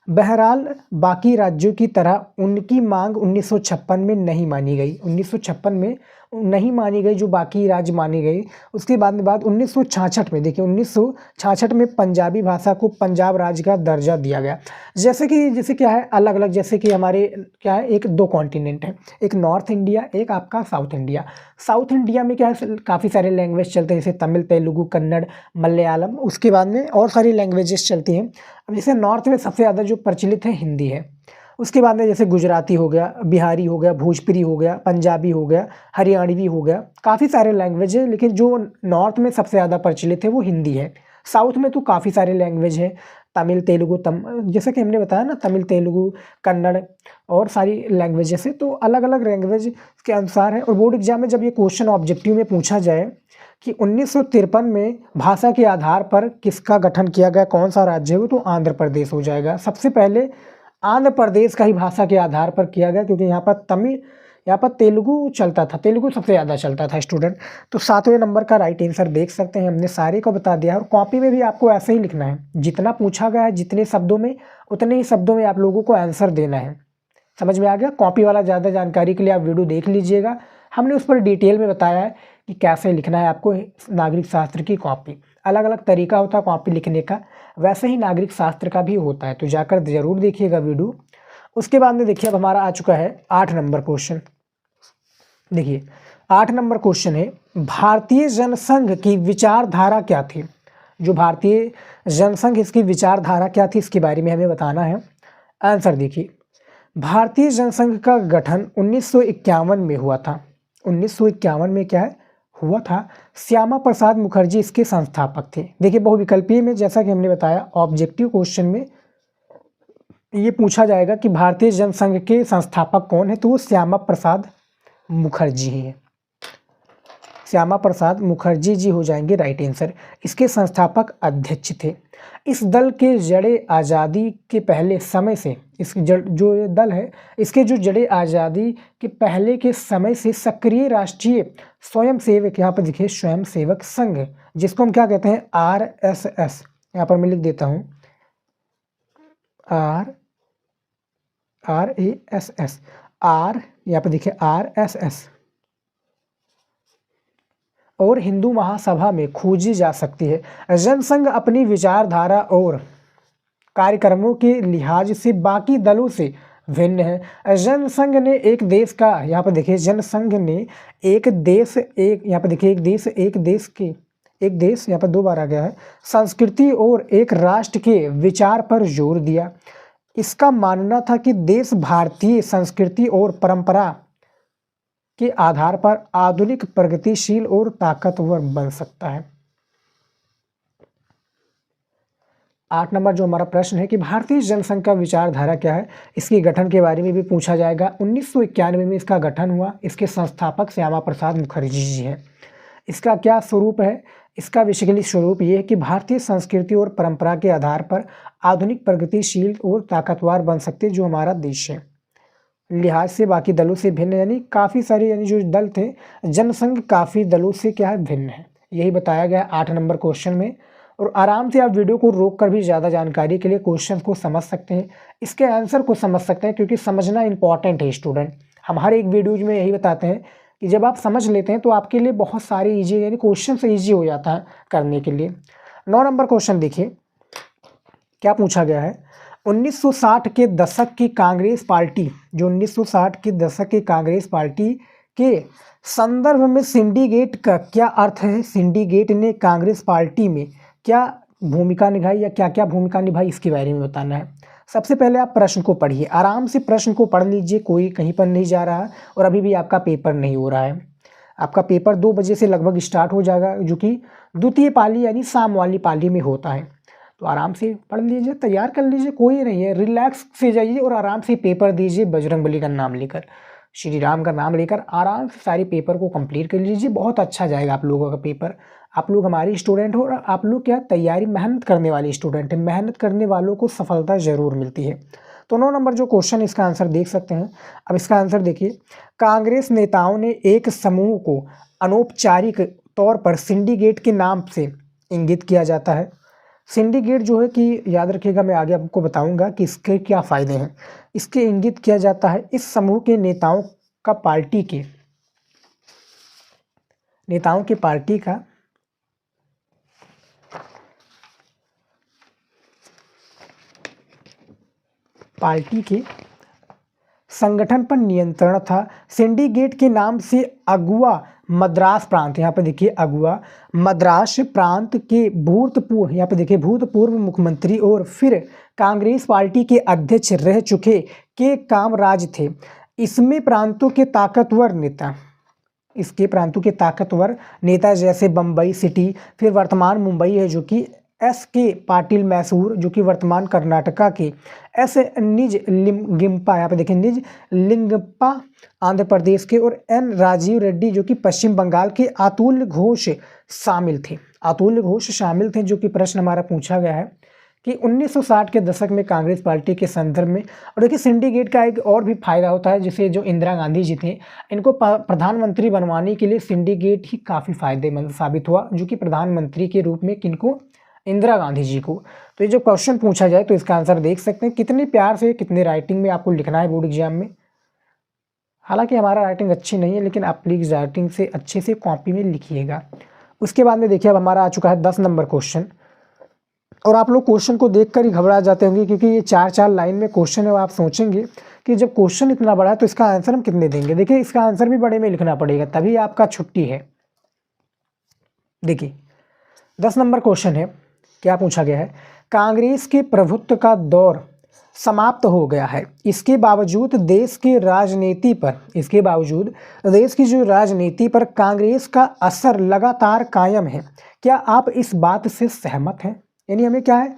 बहरहाल बाकी राज्यों की तरह उनकी मांग 1956 में नहीं मानी गई। 1956 में नहीं मानी गई जो बाकी राज्य माने गए। उसके बाद 1966 में, देखिए 1966 में पंजाबी भाषा को पंजाब राज्य का दर्जा दिया गया। जैसे क्या है अलग अलग, जैसे कि हमारे क्या है एक दो कॉन्टिनेंट है, एक नॉर्थ इंडिया, एक आपका साउथ इंडिया। साउथ इंडिया में क्या है काफ़ी सारे लैंग्वेज चलते हैं, जैसे तमिल, तेलुगु, कन्नड़, मलयालम। उसके बाद में और सारी लैंग्वेजेस चलती हैं। अब जैसे नॉर्थ में सबसे ज़्यादा जो प्रचलित है हिंदी है। उसके बाद में जैसे गुजराती हो गया, बिहारी हो गया, भोजपुरी हो गया, पंजाबी हो गया, हरियाणवी हो गया, काफ़ी सारे लैंग्वेज है। लेकिन जो नॉर्थ में सबसे ज़्यादा प्रचलित है वो हिंदी है। साउथ में तो काफ़ी सारे लैंग्वेज है, तमिल, तेलुगु, जैसे कि हमने बताया ना, तमिल, तेलुगु, कन्नड़ और सारी लैंग्वेजेस है। तो अलग अलग लैंग्वेज के अनुसार है। और बोर्ड एग्जाम में जब ये क्वेश्चन ऑब्जेक्टिव में पूछा जाए कि 1953 में भाषा के आधार पर किसका गठन किया गया, कौन सा राज्य है, तो आंध्र प्रदेश हो जाएगा। सबसे पहले आंध्र प्रदेश का ही भाषा के आधार पर किया गया, क्योंकि यहाँ पर तेलुगु चलता था, तेलुगु सबसे ज़्यादा चलता था स्टूडेंट। तो 7वें नंबर का राइट आंसर देख सकते हैं, हमने सारे को बता दिया। और कॉपी में भी आपको ऐसे ही लिखना है, जितना पूछा गया है जितने शब्दों में, उतने ही शब्दों में आप लोगों को आंसर देना है। समझ में आ गया? कॉपी वाला ज़्यादा जानकारी के लिए आप वीडियो देख लीजिएगा, हमने उस पर डिटेल में बताया है कि कैसे लिखना है आपको नागरिक शास्त्र की कॉपी। अलग अलग तरीका होता है कॉपी लिखने का, वैसे ही नागरिक शास्त्र का भी होता है, तो जाकर ज़रूर देखिएगा वीडियो। उसके बाद में देखिए अब हमारा आ चुका है 8 नंबर क्वेश्चन। देखिए 8 नंबर क्वेश्चन है, भारतीय जनसंघ की विचारधारा क्या थी? जो भारतीय जनसंघ इसकी विचारधारा क्या थी, इसके बारे में हमें बताना है। आंसर देखिए, भारतीय जनसंघ का गठन 1951 में हुआ था। 1951 में क्या है हुआ था? श्यामा प्रसाद मुखर्जी इसके संस्थापक थे। देखिए बहुविकल्पीय में जैसा कि हमने बताया, ऑब्जेक्टिव क्वेश्चन में ये पूछा जाएगा कि भारतीय जनसंघ के संस्थापक कौन है, तो वो श्यामा प्रसाद मुखर्जी ही है। श्यामा प्रसाद मुखर्जी जी हो जाएंगे राइट आंसर। इसके संस्थापक अध्यक्ष थे। इस दल के जड़े आज़ादी के पहले समय से, जो ये दल है इसके जो जड़े आज़ादी के पहले के समय से सक्रिय राष्ट्रीय स्वयंसेवक, यहाँ पर देखिए स्वयंसेवक संघ, जिसको हम क्या कहते हैं RSS, यहाँ पर मैं लिख देता हूँ RASS, यहाँ पर देखिए RSS और हिंदू महासभा में खोजी जा सकती है। जनसंघ अपनी विचारधारा और कार्यक्रमों के लिहाज से बाकी दलों से भिन्न है। जनसंघ ने एक देश का, यहाँ पर देखिए जनसंघ ने एक देश, एक यहाँ पर देखिए एक देश यहाँ पर 2 बार आ गया है, संस्कृति और एक राष्ट्र के विचार पर जोर दिया। इसका मानना था कि देश भारतीय संस्कृति और परंपरा के आधार पर आधुनिक, प्रगतिशील और ताकतवर बन सकता है। 8 नंबर जो हमारा प्रश्न है कि भारतीय जनसंघ का विचारधारा क्या है, इसके गठन के बारे में भी पूछा जाएगा। 1991 में इसका गठन हुआ। इसके संस्थापक श्यामा प्रसाद मुखर्जी जी हैं। इसका क्या स्वरूप है? इसका बेसिकली स्वरूप ये है कि भारतीय संस्कृति और परंपरा के आधार पर आधुनिक, प्रगतिशील और ताकतवर बन सकते जो हमारा देश है, लिहाज से बाकी दलों से भिन्न, यानी काफ़ी सारे, यानी जो दल थे जनसंघ काफ़ी दलों से क्या है भिन्न है। यही बताया गया 8 नंबर क्वेश्चन में। और आराम से आप वीडियो को रोक कर भी ज़्यादा जानकारी के लिए क्वेश्चन को समझ सकते हैं, इसके आंसर को समझ सकते हैं, क्योंकि समझना इंपॉर्टेंट है स्टूडेंट। हम हर एक वीडियोज में यही बताते हैं कि जब आप समझ लेते हैं तो आपके लिए बहुत सारे ईजी, यानी क्वेश्चन से ईजी हो जाता है करने के लिए। 9 नंबर क्वेश्चन देखिए क्या पूछा गया है। 1960 के दशक की कांग्रेस पार्टी, जो 1960 के दशक की कांग्रेस पार्टी के संदर्भ में सिंडिकेट का क्या अर्थ है? सिंडिकेट ने कांग्रेस पार्टी में क्या भूमिका निभाई या क्या क्या भूमिका निभाई, इसके बारे में बताना है। सबसे पहले आप प्रश्न को पढ़िए, आराम से प्रश्न को पढ़ लीजिए, कोई कहीं पर नहीं जा रहा है और अभी भी आपका पेपर नहीं हो रहा है। आपका पेपर 2 बजे से लगभग स्टार्ट हो जाएगा, जो कि द्वितीय पाली यानी शाम वाली पाली में होता है। तो आराम से पढ़ लीजिए, तैयार कर लीजिए, कोई नहीं है, रिलैक्स से जाइए और आराम से पेपर दीजिए। बजरंगबली का नाम लेकर, श्री राम का नाम लेकर आराम से सारी पेपर को कंप्लीट कर लीजिए। बहुत अच्छा जाएगा आप लोगों का पेपर। आप लोग हमारे स्टूडेंट हो और आप लोग क्या तैयारी, मेहनत करने वाले स्टूडेंट हैं। मेहनत करने वालों को सफलता ज़रूर मिलती है। तो 9 नंबर जो क्वेश्चन, इसका आंसर देख सकते हैं। अब इसका आंसर देखिए, कांग्रेस नेताओं ने एक समूह को अनौपचारिक तौर पर सिंडिकेट के नाम से इंगित किया जाता है। सिंडिकेट जो है कि याद रखिएगा, मैं आगे आपको बताऊंगा कि इसके क्या फ़ायदे हैं। इसके इंगित किया जाता है इस समूह के नेताओं का पार्टी के संगठन पर नियंत्रण था। सिंडिकेट के नाम से अगुआ मद्रास प्रांत, यहाँ पे देखिए अगुआ मद्रास प्रांत के भूतपूर्व, यहाँ पे देखिए भूतपूर्व मुख्यमंत्री और फिर कांग्रेस पार्टी के अध्यक्ष रह चुके के कामराज थे। इसके प्रांतों के ताकतवर नेता जैसे बम्बई सिटी, फिर वर्तमान मुंबई है जो कि S.K. पाटिल मैसूर, जो कि वर्तमान कर्नाटका के S. निज लिंगप्पा, यहाँ पे देखिए निज लिंगप्पा आंध्र प्रदेश के, और N. राजीव रेड्डी जो कि पश्चिम बंगाल के, अतुल्य घोष शामिल थे जो कि प्रश्न हमारा पूछा गया है कि 1960 के दशक में कांग्रेस पार्टी के संदर्भ में। और देखिए सिंडिकेट का एक और भी फायदा होता है, जिसे जो इंदिरा गांधी जी थे, इनको प्रधानमंत्री बनवाने के लिए सिंडिकेट ही काफ़ी फायदेमंद साबित हुआ, जो कि प्रधानमंत्री के रूप में किनको, इंदिरा गांधी जी को। तो ये जो क्वेश्चन पूछा जाए तो इसका आंसर देख सकते हैं, कितने प्यार से कितने राइटिंग में आपको लिखना है बोर्ड एग्जाम में। हालांकि हमारा राइटिंग अच्छी नहीं है, लेकिन आप प्लीज़ राइटिंग से अच्छे से कॉपी में लिखिएगा। उसके बाद में देखिए अब हमारा आ चुका है 10 नंबर क्वेश्चन, और आप लोग क्वेश्चन को देखकर ही घबरा जाते होंगे, क्योंकि ये 4-4 लाइन में क्वेश्चन है। और आप सोचेंगे कि जब क्वेश्चन इतना बड़ा है तो इसका आंसर हम कितने देंगे। देखिए इसका आंसर भी बड़े में लिखना पड़ेगा, तभी आपका छुट्टी है। देखिए 10 नंबर क्वेश्चन है, क्या पूछा गया है, कांग्रेस के प्रभुत्व का दौर समाप्त हो गया है, इसके बावजूद देश की जो राजनीति पर कांग्रेस का असर लगातार कायम है। क्या आप इस बात से सहमत हैं? यानी हमें क्या है,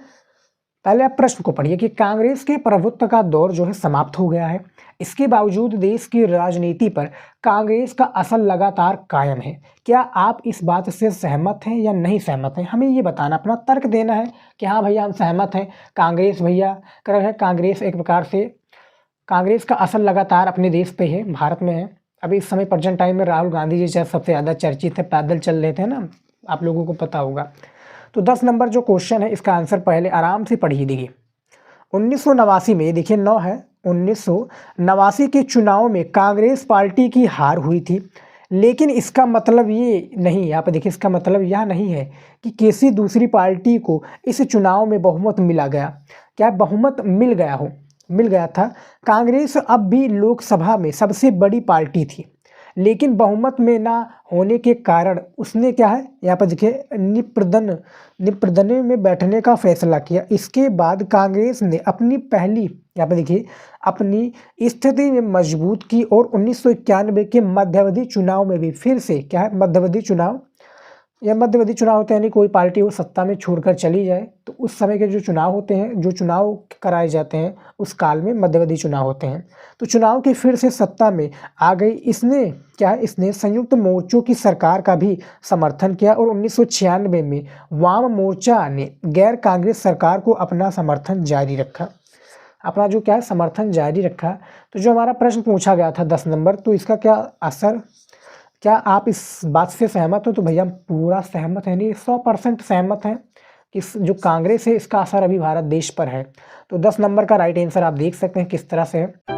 पहले आप प्रश्न को पढ़िए कि कांग्रेस के प्रभुत्व का दौर जो है समाप्त हो गया है, इसके बावजूद देश की राजनीति पर कांग्रेस का असर लगातार कायम है। क्या आप इस बात से सहमत हैं या नहीं सहमत हैं? हमें ये बताना, अपना तर्क देना है कि हाँ भैया हम सहमत हैं, कांग्रेस भैया कर है, कांग्रेस एक प्रकार से कांग्रेस का असर लगातार अपने देश पे है, भारत में है। अभी इस समय प्रेजेंट टाइम में राहुल गांधी जी सबसे ज़्यादा चर्चित है, पैदल चल रहे थे ना, आप लोगों को पता होगा। तो 10 नंबर जो क्वेश्चन है इसका आंसर पहले आराम से पढ़िए। देखिए 1989 में, देखिए 9 है, 1989 के चुनाव में कांग्रेस पार्टी की हार हुई थी, लेकिन इसका मतलब ये नहीं, यहाँ पर देखिए इसका मतलब यह नहीं है कि किसी दूसरी पार्टी को इस चुनाव में बहुमत मिला गया। क्या बहुमत मिल गया था। कांग्रेस अब भी लोकसभा में सबसे बड़ी पार्टी थी, लेकिन बहुमत में ना होने के कारण उसने क्या है, यहाँ पर देखिए निप्रदन में बैठने का फैसला किया। इसके बाद कांग्रेस ने अपनी पहली, यहाँ पर देखिए अपनी स्थिति में मजबूत की, और 1991 के मध्यावधि चुनाव में भी फिर से क्या है, मध्यावधि चुनाव होते हैं, यानी कोई पार्टी वो सत्ता में छोड़कर चली जाए तो उस समय के जो चुनाव होते हैं, जो चुनाव कराए जाते हैं उस काल में मध्यावधि चुनाव होते हैं। तो चुनाव की फिर से सत्ता में आ गई। इसने संयुक्त मोर्चों की सरकार का भी समर्थन किया, और 1996 में वाम मोर्चा ने गैर कांग्रेस सरकार को अपना समर्थन जारी रखा, तो जो हमारा प्रश्न पूछा गया था 10 नंबर, तो इसका क्या असर, क्या आप इस बात से सहमत हो? तो भैया हम पूरा सहमत हैं, नहीं 100% सहमत हैं कि जो कांग्रेस है इसका असर अभी भारत देश पर है। तो 10 नंबर का राइट आंसर आप देख सकते हैं किस तरह से है।